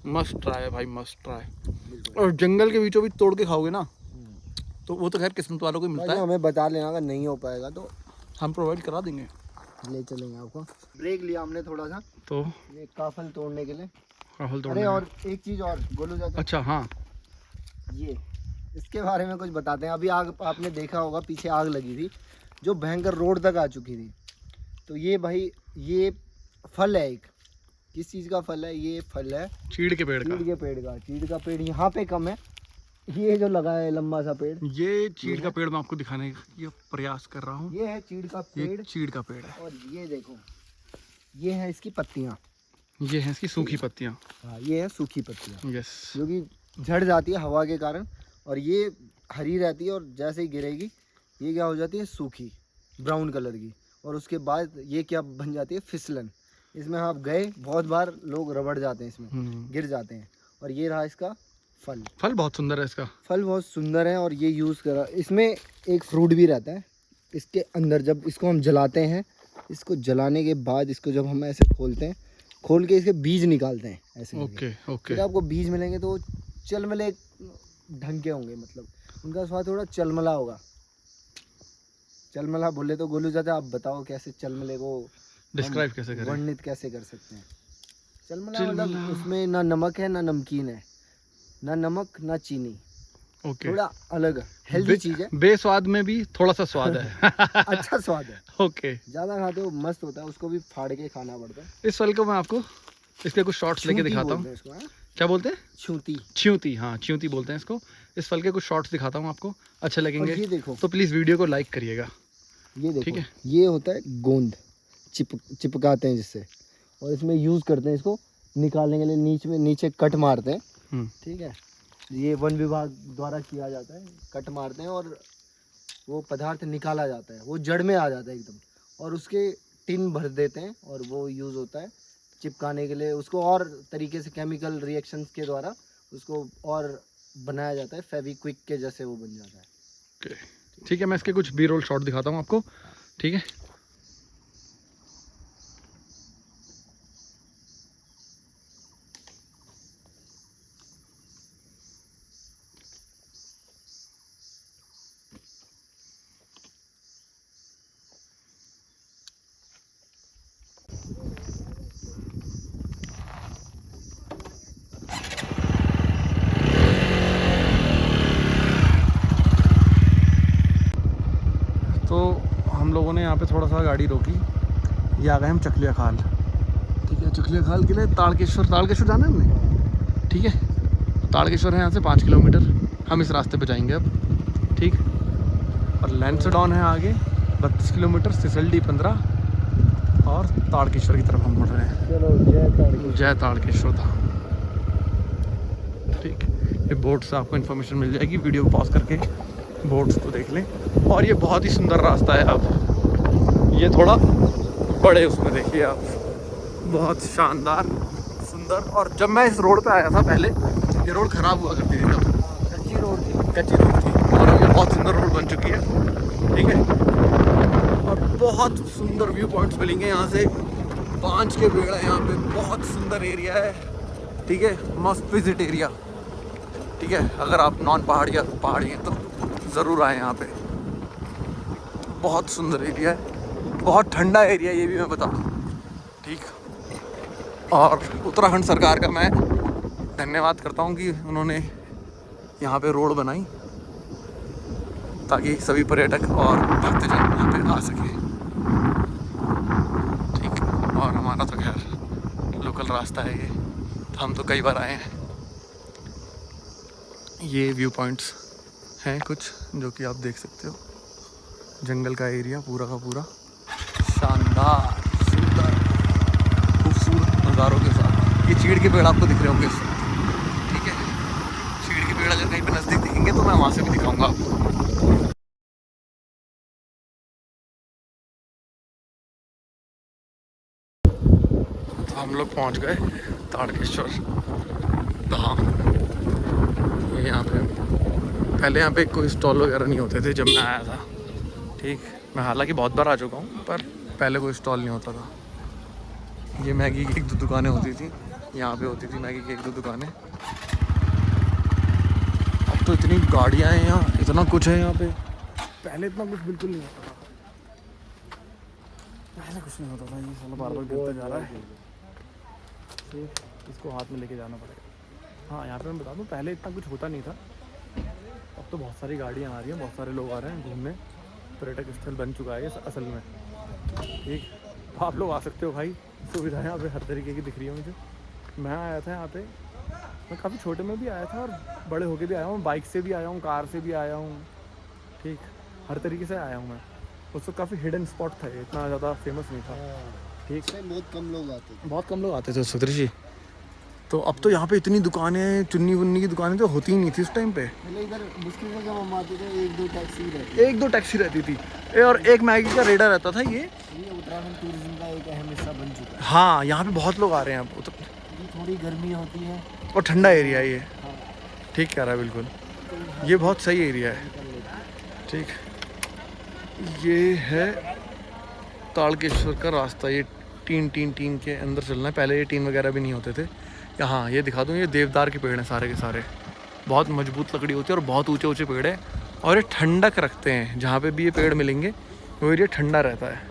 मस्ट ट्राई है भाई, मस्ट ट्राई। और जंगल के बीचों बीच तोड़ के खाओगे ना, तो वो तो खैर किस्मत वालों को ही मिलता है। हमें बता लेना अगर नहीं हो पाएगा तो हम प्रोवाइड करा देंगे, ले चलेंगे आपको। ब्रेक लिया हमने थोड़ा सा, तो ये काफल तोड़ने के लिए। काफल अरे तोड़ने और एक चीज और गोलू चाचा, अच्छा हाँ, ये इसके बारे में कुछ बताते हैं। अभी आग आपने देखा होगा, पीछे आग लगी थी जो भयंकर रोड तक आ चुकी थी। तो ये भाई ये फल है एक, किस चीज़ का फल है? ये फल है चीड़ के पेड़ का। चीड़ के पेड़ का। चीड़ का पेड़ यहाँ पे कम है, ये जो लगा है लंबा सा पेड़, ये चीड़ का पेड़ मैं आपको दिखाने का ये प्रयास कर रहा हूँ। ये है चीड़ का ये पेड़। चीड़ का पेड़ है, और ये देखो, ये है इसकी पत्तियाँ। ये है इसकी सूखी पत्तियाँ। हाँ, ये है सूखी पत्तियाँ यस, जो कि झड़ जाती है हवा के कारण, और ये हरी रहती है और जैसे ही गिरेगी ये क्या हो जाती है, सूखी ब्राउन कलर की। और उसके बाद ये क्या बन जाती है, फिसलन। इसमें आप गए बहुत बार, लोग रबड़ जाते हैं इसमें, गिर जाते हैं। और ये रहा इसका फल। फल बहुत सुंदर है इसका, फल बहुत सुंदर है। और ये यूज़ करा, इसमें एक फ्रूट भी रहता है इसके अंदर। जब इसको हम जलाते हैं, इसको जलाने के बाद इसको जब हम ऐसे खोलते हैं, खोल के इसके बीज निकालते हैं ऐसे करके। Okay okay. फिर आपको बीज मिलेंगे तो चलमले ढंग के होंगे, मतलब उनका स्वाद थोड़ा चलमला होगा। चलमला बोले तो गोलू चाचा आप बताओ कैसे चलमले को डिस्क्राइब कैसे करें? वर्णित कैसे कर सकते हैं? चलमला मतलब उसमें ना नमक है ना नमकीन है, ना नमक ना चीनी, ओके। थोड़ा अलग हेल्दी चीज है। बेस्वाद में भी थोड़ा सा स्वाद है। अच्छा स्वाद है, ओके। ज्यादा खाते हो मस्त होता है, उसको भी फाड़ के खाना पड़ता है। इस फल को मैं आपको इसके कुछ शॉट्स लेके छूंती दिखाता बोलते हूँ। हैं इसको, हाँ? क्या बोलते हैं? छूंती। च्यूती, हाँ च्यूती बोलते हैं इसको। इस फल के कुछ शॉट्स दिखाता हूँ आपको, अच्छे लगेंगे। ये देखो, तो प्लीज़ वीडियो को लाइक करिएगा। ये देखो, ठीक है। ये होता है गोंद, चिपकाते हैं जिससे, और इसमें यूज करते हैं इसको निकालने के लिए, नीचे कट मारते हैं। ठीक है, ये वन विभाग द्वारा किया जाता है, कट मारते हैं और वो पदार्थ निकाला जाता है, वो जड़ में आ जाता है एकदम, और उसके टिन भर देते हैं और वो यूज़ होता है चिपकाने के लिए। उसको और तरीके से केमिकल रिएक्शंस के द्वारा उसको और बनाया जाता है, फेविक्विक के जैसे वो बन जाता है। ओके ठीक है, मैं इसके कुछ बी रोल शॉट दिखाता हूँ आपको। ठीक है, तो हम लोगों ने यहाँ पे थोड़ा सा गाड़ी रोकी। ये आ गए हम चकलिया खाल। ठीक है, चकलिया खाल के लिए ताड़केश्वर जाना है हमने। ठीक है, ताड़केश्वर है यहाँ से 5 किलोमीटर। हम इस रास्ते पे जाएंगे अब। ठीक, और लैंसडाउन है आगे 32 किलोमीटर, सिसलडी 15, और ताड़केश्वर की तरफ हम मुड़ रहे हैं। चलो जय ताड़केश्वर धाम। ठीक, ये बोर्ड से आपको इन्फॉर्मेशन मिल जाएगी, वीडियो को पॉज करके बोर्ड्स को देख लें। और ये बहुत ही सुंदर रास्ता है। अब ये थोड़ा बड़े उसमें देखिए आप, बहुत शानदार सुंदर। और जब मैं इस रोड पे आया था पहले, ये रोड ख़राब हुआ करती थी, तब कच्ची रोड थी, और अब ये बहुत सुंदर रोड बन चुकी है। ठीक है, और बहुत सुंदर व्यू पॉइंट्स मिलेंगे यहाँ से। 5 के पेड़ है यहाँ पे, बहुत सुंदर एरिया है। ठीक है, मस्त विजिट एरिया। ठीक है, अगर आप नॉन पहाड़ी हैं तो ज़रूर आए यहाँ पे। बहुत सुंदर एरिया है, बहुत ठंडा एरिया, ये भी मैं बता दूँ। ठीक, और उत्तराखंड सरकार का मैं धन्यवाद करता हूँ कि उन्होंने यहाँ पे रोड बनाई ताकि सभी पर्यटक और भक्तजन यहाँ पे आ सकें। ठीक, और हमारा तो खैर लोकल रास्ता है ये, तो हम तो कई बार आए हैं। ये व्यू पॉइंट्स हैं कुछ जो कि आप देख सकते हो। जंगल का एरिया पूरा का पूरा शानदार, सुंदर, खूबसूरत नज़ारों के साथ। ये चीड़ के पेड़ आपको दिख रहे होंगे। ठीक है, चीड़ के पेड़ अगर कहीं पे नज़दीक दिखेंगे तो मैं वहाँ से भी दिखाऊंगा आपको। तो हम लोग पहुँच गए ताड़केश्वर धाम। ये यहाँ पे पहले यहाँ पे कोई स्टॉल वगैरह नहीं होते थे जब मैं आया था। ठीक, मैं हालांकि बहुत बार आ चुका हूँ, पर पहले कोई स्टॉल नहीं होता था। ये मैगी की 1-2 दुकानें होती थी, यहाँ पे होती थी मैगी की 1-2 दुकानें। अब तो इतनी गाड़ियाँ हैं यहाँ, इतना कुछ है यहाँ पे। पहले इतना कुछ बिल्कुल नहीं होता था, पहले कुछ नहीं होता था। ये साला बार बार गिरता जा रहा है, इसको हाथ में लेके जाना पड़ेगा। हाँ, यहाँ पे मैं बता दूँ, पहले इतना कुछ होता नहीं था। अब तो बहुत सारी गाड़ियाँ आ रही हैं, बहुत सारे लोग आ रहे हैं घूमने। पर्यटक स्थल बन चुका है ये असल में। ठीक, तो आप लोग आ सकते हो भाई, सुविधाएं यहाँ पे हर तरीके की दिख रही है मुझे। मैं आया था यहाँ पे, मैं काफ़ी छोटे में भी आया था और बड़े होके भी आया हूँ, बाइक से भी आया हूँ, कार से भी आया हूँ। ठीक, हर तरीके से आया हूँ मैं। उस वक्त काफ़ी हिडन स्पॉट था ये, इतना ज़्यादा फेमस नहीं था। ठीक, बहुत कम लोग आते थे उस वक्त ऋषि। तो अब तो यहाँ पे इतनी दुकानें, चुन्नी वुन्नी की दुकानें तो होती ही नहीं थी उस टाइम पे। पहले इधर मुश्किल से जब हम आते थे 1-2 टैक्सी रहती थी और एक मैगी का रेडा रहता था। ये उत्तराखंड टूरिज्म का एक अहम हिस्सा बन चुका है। हाँ, यहाँ पे बहुत लोग आ रहे हैं अब। तो थोड़ी गर्मी होती है और ठंडा एरिया है ये। हाँ। ठीक कह रहा है, बिल्कुल ये बहुत सही एरिया है। ठीक, ये है ताड़केश्वर का रास्ता। ये टीन के अंदर चलना है। पहले ये टीन वगैरह भी नहीं होते थे। यहाँ ये दिखा दूँ, ये देवदार के पेड़ हैं सारे के सारे। बहुत मजबूत लकड़ी होती है और बहुत ऊंचे ऊंचे पेड़ है, और ये ठंडक रखते हैं। जहाँ पे भी ये पेड़ मिलेंगे वो एरिया ठंडा रहता है।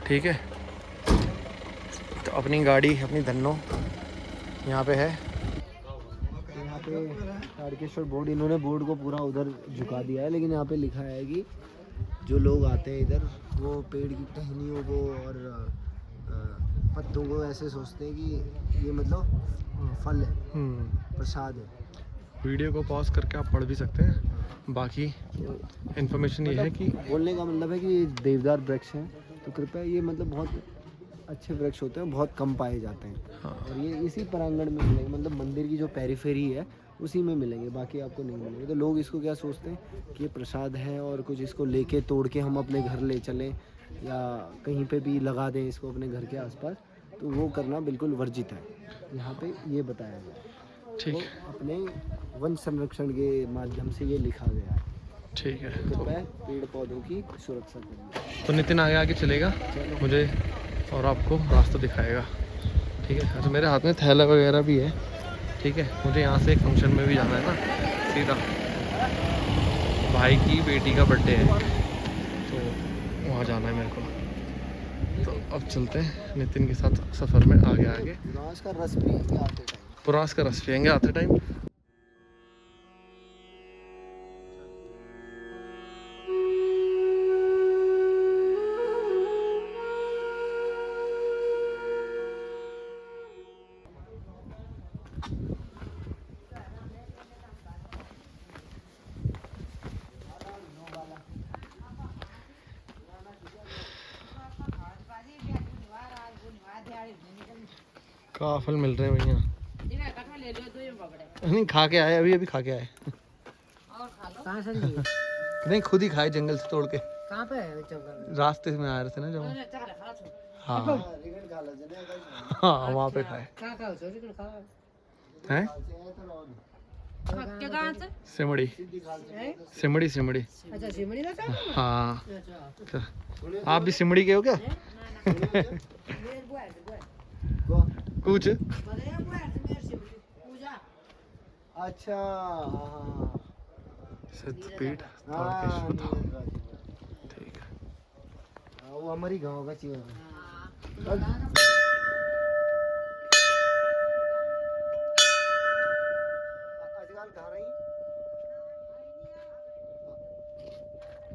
ठीक है, तो अपनी गाड़ी अपनी धन्नो यहाँ पे है। यहाँ पे तारकेश्वर बोर्ड, इन्होंने बोर्ड को पूरा उधर झुका दिया है, लेकिन यहाँ पे लिखा है कि जो लोग आते हैं इधर वो पेड़ की टहनियों को और पत्तों को ऐसे सोचते हैं कि ये मतलब फल है, प्रसाद है। वीडियो को पॉज करके आप पढ़ भी सकते हैं। बाकी इन्फॉर्मेशन ये है कि बोलने का मतलब है कि ये देवदार वृक्ष हैं, तो कृपया ये मतलब बहुत अच्छे वृक्ष होते हैं, बहुत कम पाए जाते हैं। हाँ। और ये इसी प्रांगण में मिलेंगे, मतलब मंदिर की जो पेरीफेरी है उसी में मिलेंगे, बाकी आपको नहीं मिलेंगे। तो लोग इसको क्या सोचते हैं कि ये प्रसाद है और कुछ इसको लेके तोड़ के हम अपने घर ले चलें या कहीं पे भी लगा दें इसको अपने घर के आसपास, तो वो करना बिल्कुल वर्जित है। यहाँ पे ये बताया गया है, ठीक तो अपने वन संरक्षण के माध्यम से ये लिखा गया है। ठीक है। तो पेड़ पौधों की सुरक्षा करेंगे। तो नितिन आगे आगे चलेगा मुझे और आपको रास्ता दिखाएगा। ठीक है। तो मेरे हाथ में थैला वगैरह भी है। ठीक है। मुझे यहाँ से एक फंक्शन में भी जाना है ना, सीधा भाई की बेटी का बर्थडे है, तो वहाँ जाना है मेरे को। तो अब चलते हैं नितिन के साथ सफ़र में आगे आगे। पुरास का रस पिएंगे आते टाइम। पुरास का रस पियेंगे आते टाइम। का फल मिल रहे हैं भैया। नहीं खा के आए, अभी अभी खा के आए। कहाँ से लिए? नहीं खुद ही खाए जंगल से तोड़ के। कहाँ पे है जंगल? रास्ते में आ रहे थे ना जब। हाँ हाँ वहाँ पे खाए हैं। सिमड़ी सिमड़ी सिमड़ी। अच्छा सिमड़ी का था? हाँ आप भी सिमड़ी के हो क्या? कुछ अच्छा सतपीठ हाँ, ठीक है। वो हमारी गांव का चीज है।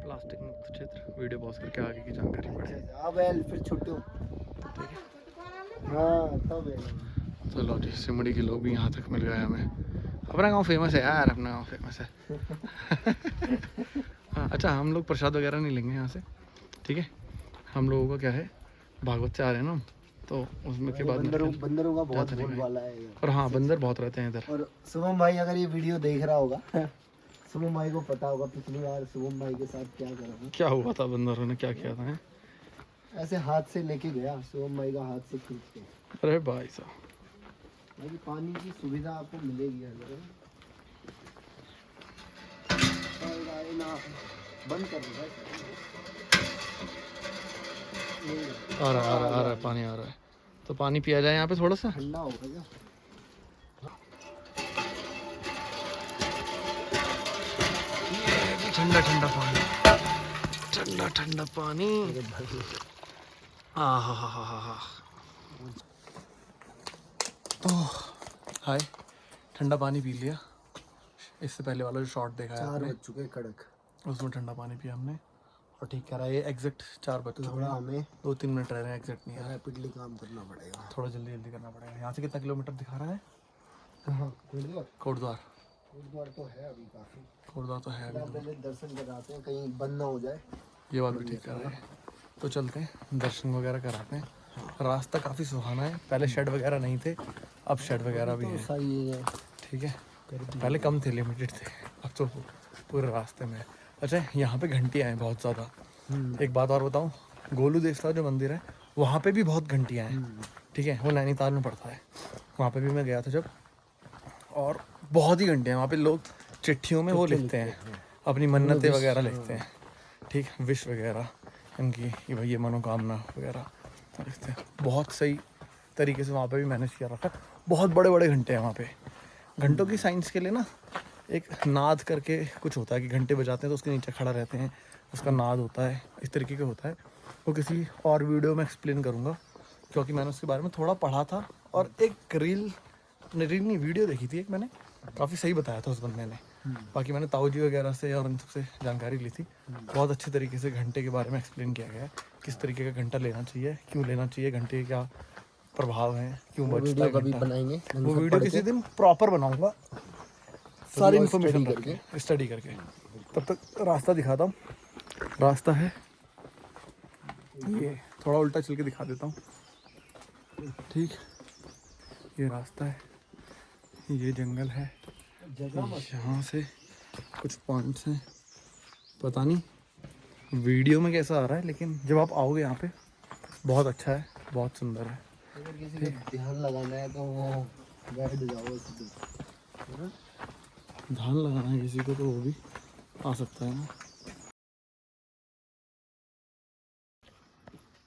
प्लास्टिक मुक्त क्षेत्र। वीडियो पॉज करके आगे की जानकारी पड़े। अब फिर छुट्टी ठीक है। हाँ तब चलो जी सिमड़ी के लोग भी यहाँ तक मिल गए हमें। अपना गांव फेमस है यार, अपना गांव फेमस है। हाँ अच्छा हम लोग प्रसाद वगैरह नहीं लेंगे यहाँ से। ठीक है। हम लोगों का क्या है, भागवत से आ रहे हैं ना, तो उसमें के बाद बंदरों का बहुत बोलबाला है। और हाँ बंदर बहुत रहते हैं इधर। और शुभम भाई अगर ये वीडियो देख रहा होगा शुभम भाई को पता होगा पिछली बार शुभम भाई के साथ क्या करा था। क्या हुआ था, बंदरों ने क्या किया था? ऐसे हाथ से लेके गया शुभम भाई का, हाथ से खींच के। अरे भाई साहब पानी की सुविधा आपको मिलेगी अगर बंद कर दो। आ रहा है पानी आ रहा है। तो पानी पिया जाए यहाँ पे थोड़ा सा। ठंडा होगा क्या? ठंडा ठंडा पानी, ठंडा ठंडा पानी। हाँ हाँ हाँ हाँ हाँ हाँ। हाय ठंडा पानी पी लिया। इससे पहले वाला जो शॉट देखा है 4 बज चुके कड़क, उसमें ठंडा पानी पिया हमने और ठीक कह रहा है। ये एग्जैक्ट 4 बज चुके हैं, हमें 2-3 मिनट रह रहे हैं, एग्जैक्ट नहीं है। रैपिडली काम करना पड़ेगा, थोड़ा जल्दी जल्दी करना पड़ेगा। यहाँ से कितना किलोमीटर दिखा रहा है? कोटद्वार तो है अभी काफ़ी, कोटद्वार तो है अभी। पहले दर्शन कराते हैं कहीं बंद ना हो जाए। ये बात भी ठीक कर रहा है। तो चलते हैं दर्शन वगैरह कराते हैं। रास्ता काफ़ी सुहाना है। पहले शेड वगैरह नहीं थे, अब शेड वगैरह भी हैं। सही है। ठीक है। पहले कम थे, लिमिटेड थे, अब तो पूरे रास्ते में। अच्छा यहाँ पे घंटियाँ हैं बहुत ज़्यादा। एक बात और बताऊँ, गोलू देवता जो मंदिर है वहाँ पे भी बहुत घंटियाँ हैं। ठीक है। वो नैनीताल में पड़ता है, वहाँ पे भी मैं गया था जब, और बहुत ही घंटियाँ वहाँ पे। लोग चिट्ठियों में वो लिखते हैं, अपनी मन्नतें वगैरह लिखते हैं। ठीक, विश वगैरह इनकी, कि भाई ये मनोकामना वगैरह लिखते हैं। बहुत सही तरीके से वहाँ पे भी मैनेज किया रखा। बहुत बड़े बड़े घंटे हैं वहाँ पे। घंटों की साइंस के लिए ना एक नाद करके कुछ होता है कि घंटे बजाते हैं तो उसके नीचे खड़ा रहते हैं, उसका नाद होता है, इस तरीके का होता है। वो किसी और वीडियो में एक्सप्लेन करूँगा, क्योंकि मैंने उसके बारे में थोड़ा पढ़ा था और एक रील नहीं वीडियो देखी थी एक मैंने, काफ़ी सही बताया था उस बंदे ने। बाकी मैंने ताऊजी वगैरह से और उन सबसे जानकारी ली थी। बहुत अच्छे तरीके से घंटे के बारे में एक्सप्लेन किया गया है, किस तरीके का घंटा लेना चाहिए, क्यों लेना चाहिए, घंटे के क्या प्रभाव हैं, क्यों बचता है कभी घंटा। बनाएंगे वो वीडियो किसी दिन प्रॉपर बनाऊंगा, सारी इन्फॉर्मेशन रख के, स्टडी करके। तब तक रास्ता दिखाता हूँ। रास्ता है ये, थोड़ा उल्टा चल के दिखा देता हूँ। ठीक, ये रास्ता है, ये जंगल है, यहाँ से कुछ पॉइंट्स हैं। पता नहीं वीडियो में कैसा आ रहा है, लेकिन जब आप आओगे यहाँ पे बहुत अच्छा है, बहुत सुंदर है। अगर किसी को ध्यान लगाना है तो वो गाइड जाओ सीधे। ध्यान लगाना है किसी को तो वो भी आ सकता है ना।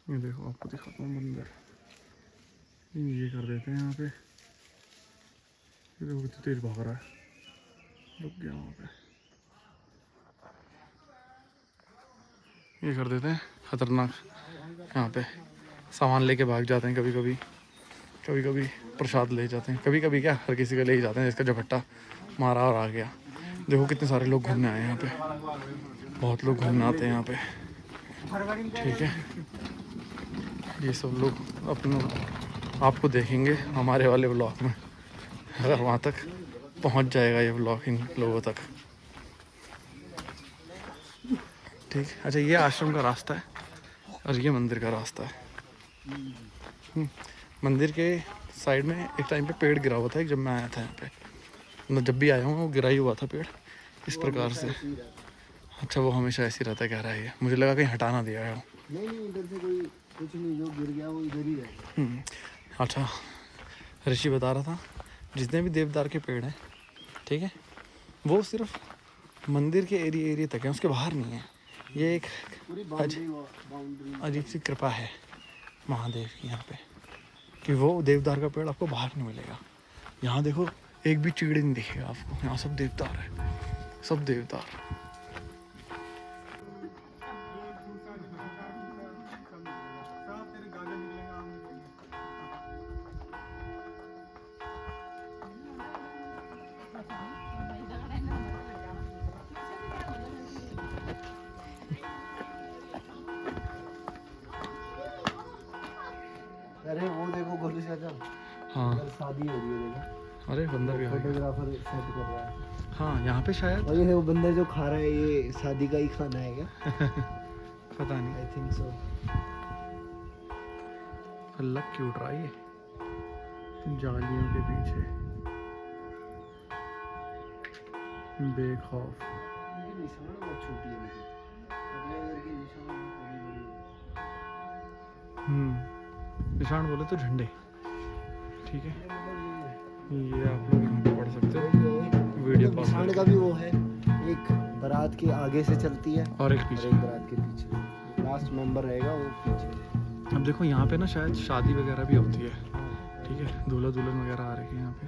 ये देखो, आपको दिखाता हूँ मंदिर, ये कर देते हैं यहाँ पे। ये देखो कितनी तेज भाग रहा है, रुक गया वहाँ पे। ये कर देते हैं खतरनाक, यहाँ पे सामान लेके भाग जाते हैं। कभी कभी प्रसाद ले जाते हैं, कभी कभी क्या हर किसी का ले ही जाते हैं जिसका झपट्टा मारा और आ गया। देखो कितने सारे लोग घूमने आए हैं यहाँ पे, बहुत लोग घूमने आते हैं यहाँ पे। ठीक है, ये सब लोग अपने आपको देखेंगे हमारे वाले ब्लॉग में, अगर वहाँ तक पहुँच जाएगा ये ब्लॉग इन लोगों तक। ठीक, अच्छा ये आश्रम का रास्ता है और ये मंदिर का रास्ता है। मंदिर के साइड में एक टाइम पे पेड़ गिरा हुआ था, जब मैं आया था यहाँ पे, मैं जब भी आया हूँ वो गिरा ही हुआ था पेड़ इस प्रकार से। अच्छा, वो हमेशा ऐसे ही रहता है, कह रहा है ये, मुझे लगा कहीं हटाना दिया है वो। नहीं, इधर से कोई कुछ नहीं, जो गिर गया वो इधर ही रहेगा। अच्छा, ऋषि बता रहा था जितने भी देवदार के पेड़ हैं, ठीक है, वो सिर्फ मंदिर के एरिया तक है, उसके बाहर नहीं है। ये एक अजीब सी कृपा है महादेव की यहाँ पे, कि वो देवदार का पेड़ आपको बाहर नहीं मिलेगा। यहाँ देखो एक भी चीड़ नहीं दिखेगा आपको, यहाँ सब देवदार है, सब देवदार। अरे वो देखो गोलू चाचा, हाँ, उधर शादी हो रही है देखो, अरे बंदा भी आ गया। फोटोग्राफर सेट कर रहा है। हाँ, यहाँ पे शायद, और ये वो बंदा जो खा रहा है, ये शादी का ही खाना है क्या? पता नहीं, आई थिंक सो। लग क्यों उड़ रहा है ये जालियों के पीछे, बेखौफ। ये निशान बहुत छोटी है लेकिन अपने इधर की निशान बड़ी बड़ी है। निशान बोले तो झंडे। ठीक है, मतलब ये आप लोग यहाँ पे पढ़ सकते हो, वीडियो पॉज निशान का भी वो है, एक बारात के आगे से चलती है और एक और पीछे। एक बारात के पीछे, लास्ट मेंबर रहेगा वो पीछे। अब देखो यहाँ पे ना शायद शादी वगैरह भी होती है। ठीक है, दूल्हा दुल्हन वगैरह आ रहे हैं यहाँ पे।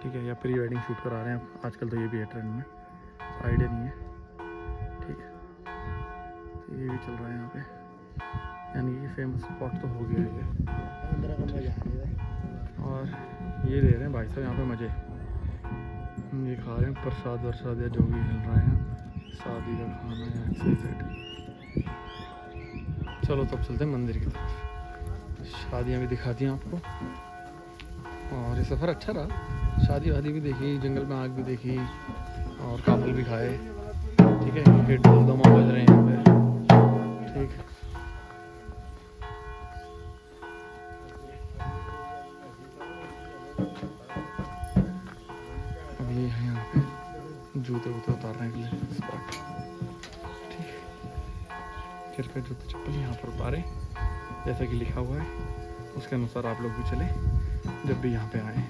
ठीक है, या प्री वेडिंग शूट करा रहे हैं आजकल, तो ये भी है ट्रेंड में, तो आइडिया नहीं है। ठीक है, तो ये भी चल रहा है यहाँ पे, यानी ये फेमस स्पॉट तो हो गया है ये। और ये ले रहे हैं भाई साहब यहाँ पे मज़े, ये खा रहे हैं प्रसाद वरसाद या जो भी मिल रहा है, शादी का खाना या एक्सरसाइज। चलो तब चलते हैं मंदिर की तरफ, शादियाँ भी दिखाती हैं आपको। और ये सफ़र अच्छा रहा, शादी वादी भी देखी, जंगल में आग भी देखी और काबुल भी खाए। ठीक है, फिर ढोल दमा बज रहे हैं यहाँ पे। ठीक, अब ये है यहाँ पे जूते वूते उतारने के लिए स्पॉट। ठीक है, क्रिकेट जूते चप्पल यहाँ पर उतारे जैसा कि लिखा हुआ है, उसके अनुसार आप लोग भी चले जब भी यहाँ पे आए।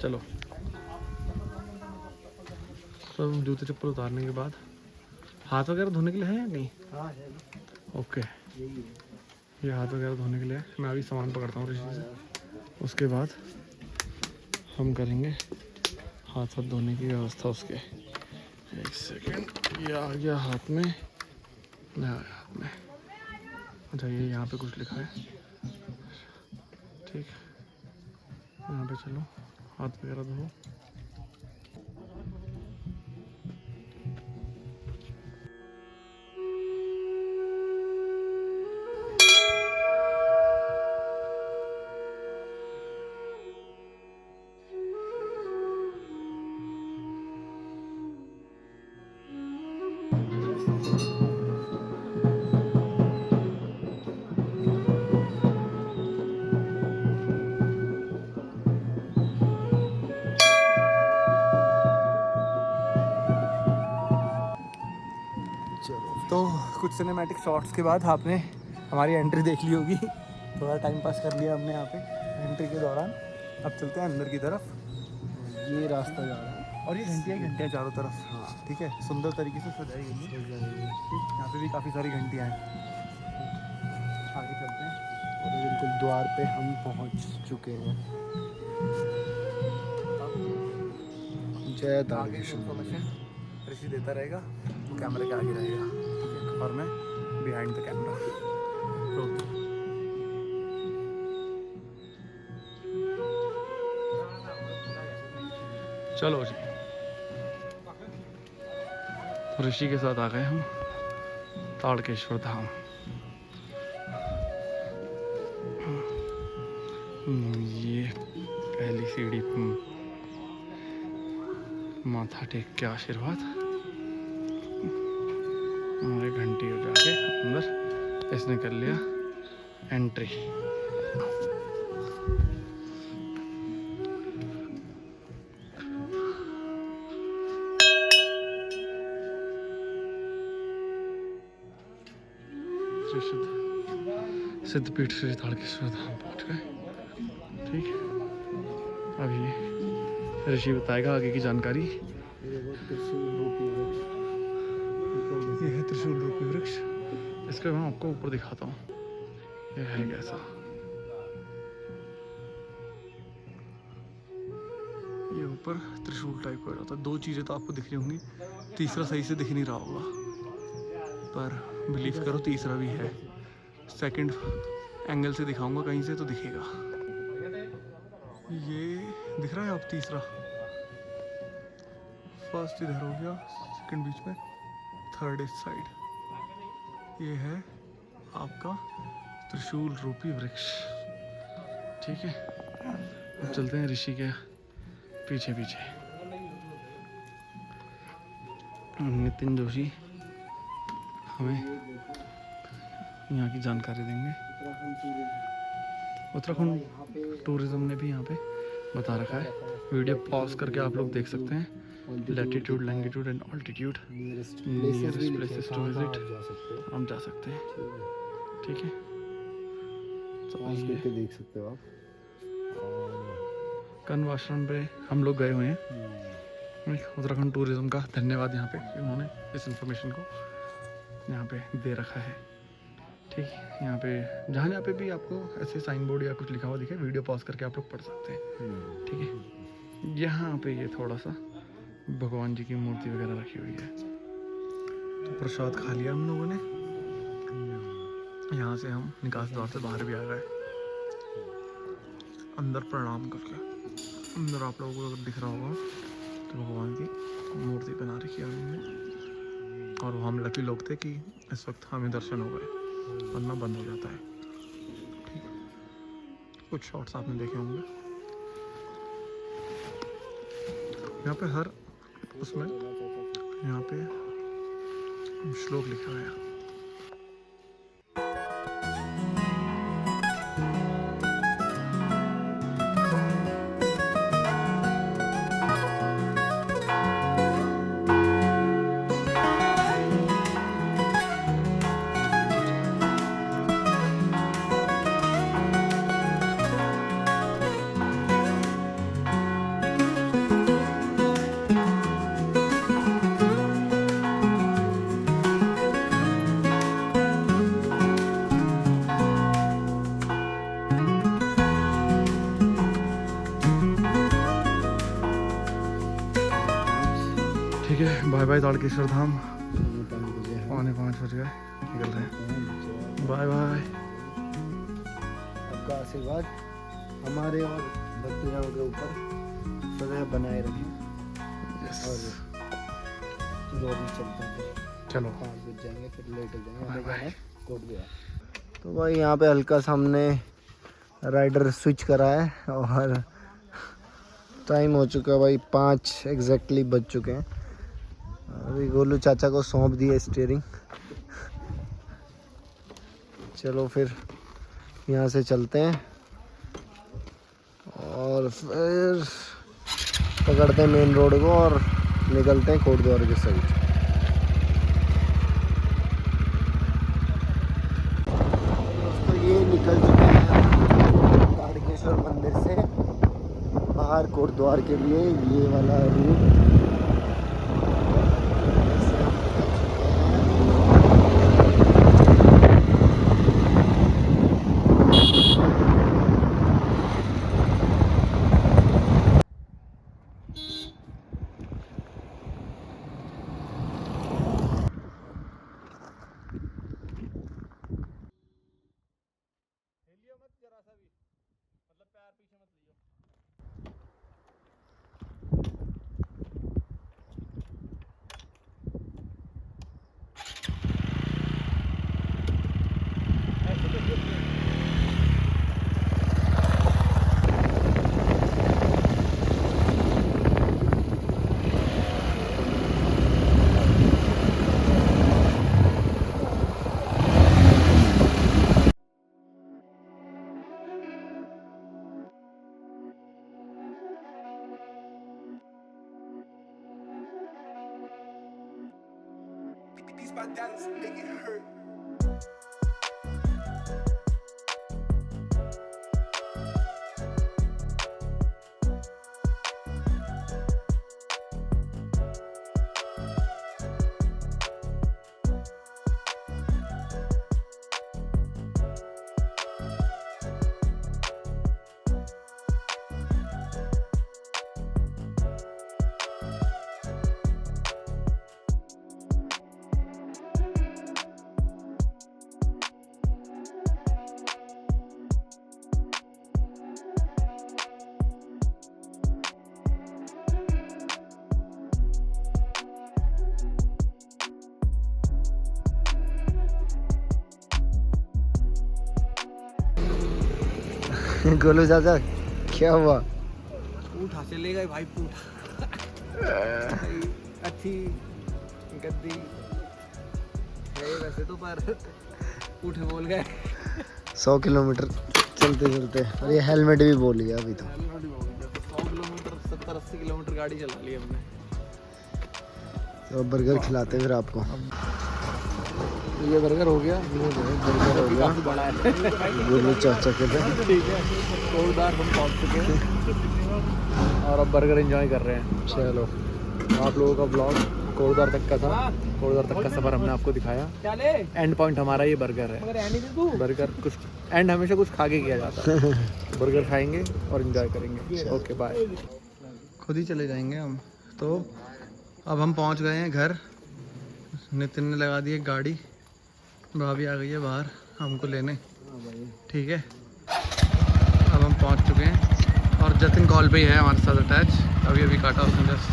चलो। तो जूते चप्पल उतारने के बाद हाथ वगैरह धोने के लिए है या नहीं? हाँ है। ओके, यही है। ये हाथ वगैरह धोने के लिए है। मैं अभी सामान पकड़ता हूँ ऋषि से, उसके बाद हम करेंगे हाथ हाथ धोने की व्यवस्था उसके। एक सेकेंड, ये आ गया हाथ में, ये आ गया हाथ में। अच्छा ये यहाँ पे कुछ लिखा है, ठीक। यहाँ पे चलो हाथ वगैरह धो। तो कुछ सिनेमैटिक शॉट्स के बाद आपने हमारी एंट्री देख ली होगी। थोड़ा टाइम पास कर लिया हमने यहाँ पे एंट्री के दौरान। अब चलते हैं अंदर की तरफ। ये रास्ता जा रहा है और ये घंटियाँ घंटियाँ चारों तरफ, हाँ। ठीक है, सुंदर तरीके से सजाई गई है। ठीक, यहाँ पे भी काफ़ी सारी घंटियाँ हैं। आगे चलते हैं। और बिल्कुल द्वार पे हम पहुंच चुके हैं। जय आगे दागेश्वर। इन्फॉर्मेशन ऋषि देता रहेगा, वो कैमरे के आगे रहेगा, ठीक है, और मैं बिहाइंड द कैमरा। चलो जी, ऋषि के साथ आ गए हम ताड़केश्वर धाम। ये पहली सीढ़ी माथा टेक के आशीर्वाद, हमारे घंटी हो जाके अंदर इसने कर लिया एंट्री। सिद्धपीठ श्री ताड़केश्वर धाम पहुंच गए, ठीक है। अभी ऋषि बताएगा आगे की जानकारी। ये त्रिशूल रूपी वृक्ष। ये है त्रिशूल रूपी वृक्ष, इसका मैं आपको ऊपर दिखाता हूँ। ये है कैसा, ये ऊपर त्रिशूल टाइप का रहता है। दो चीज़ें तो आपको दिख रही होंगी, तीसरा सही से दिख नहीं रहा होगा, पर बिलीव करो तीसरा भी है। सेकंड एंगल से दिखाऊंगा कहीं से तो दिखेगा। ये दिख रहा है आप, तीसरा, फर्स्ट इधर हो गया, सेकंड बीच में, थर्ड इस साइड। ये है आपका त्रिशूल रूपी वृक्ष, ठीक है। अब चलते हैं ऋषि के पीछे पीछे। नितिन जोशी हमें यहाँ की जानकारी देंगे। उत्तराखंड टूरिज्म ने भी यहाँ पे बता रखा है। वीडियो पॉज करके आप लोग देख सकते हैं। Latitude, longitude and altitude, nearest places to visit, हम जा सकते हैं, ठीक है। तो करके देख सकते हो आप। कन्व आश्रम पे हम लोग गए हुए हैं। उत्तराखंड टूरिज्म का धन्यवाद यहाँ पे कि उन्होंने इस इंफॉर्मेशन को यहाँ पे दे रखा है, ठीक। यहाँ पे जहाँ पे भी आपको ऐसे साइन बोर्ड या कुछ लिखा हुआ दिखे, वीडियो पॉज करके आप लोग पढ़ सकते हैं, ठीक है। यहाँ पे ये थोड़ा सा भगवान जी की मूर्ति वगैरह रखी हुई है। तो प्रसाद खा लिया हम लोगों ने। यहाँ से हम निकास द्वार से बाहर भी आ गए, अंदर प्रणाम करके। अंदर आप लोगों को अगर दिख रहा होगा तो भगवान की मूर्ति बना रखी है उन्होंने, और हम लकी लोग थे कि इस वक्त हमें दर्शन हो गए, वरना बंद हो जाता है, ठीक। कुछ शॉट्स आपने देखे होंगे। यहाँ पे हर उसमें यहाँ पे श्लोक लिखा हुआ है। बाय बाय ताड़केश्वर धाम। 4:45 बज गए, निकल रहे हैं। Bye bye. आपका आशीर्वाद हमारे और भक्तिराव के ऊपर सदैव बनाए रखें। और जो भी चलते हैं चलो 5 बज जाएंगे, फिर लेट हो जाएंगे। हमें जाना है कोटद्वार। तो भाई यहाँ पे हल्का सा हमने राइडर स्विच करा है और टाइम हो चुका है भाई 5 एग्जैक्टली बज चुके हैं। अभी गोलू चाचा को सौंप दिया स्टीयरिंग। चलो फिर यहाँ से चलते हैं और फिर पकड़ते हैं मेन रोड को और निकलते हैं कोटद्वार के साइड। दोस्तों ये निकल चुके हैं ताड़केश्वर मंदिर से बाहर कोटद्वार के लिए। ये वाला route my dollars make it hurt. Golu चाचा क्या हुआ? पूठा चले गए भाई, पूठा अच्छी गद्दी है वैसे तो, पर पूठे बोल गए। 100 किलोमीटर चलते चलते और ये हेलमेट भी बोल गया अभी तो। 100 किलोमीटर 70-80 किलोमीटर गाड़ी चला ली हमने। तो बर्गर खिलाते फिर आपको। ये बर्गर हो गया, बर्गर हो गया बड़ा है। गोलू चाचा के लिए। ठीक है, कोटद्वार हम पहुंच चुके हैं और अब बर्गर एंजॉय कर रहे हैं। चलो आप लोगों का ब्लॉग कोटद्वार तक का था। कोटद्वार तक का सफर हमने आपको दिखाया। एंड पॉइंट हमारा ये बर्गर है। बर्गर कुछ एंड हमेशा कुछ खा के किया जाता है। बर्गर खाएंगे और एंजॉय करेंगे। Okay bye. खुद ही चले जाएंगे हम तो। अब हम पहुंच गए हैं घर। नितिन ने लगा दी है गाड़ी, भाभी आ गई है बाहर हमको लेने। ठीक है, अब हम पहुंच चुके हैं और जतिन कॉल पे ही है हमारे साथ अटैच। अभी अभी काटा उसने जस्ट।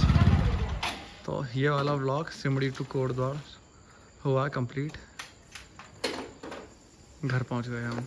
तो ये वाला व्लॉग सिमड़ी टू कोटद्वार हुआ कंप्लीट। घर पहुंच गए हम।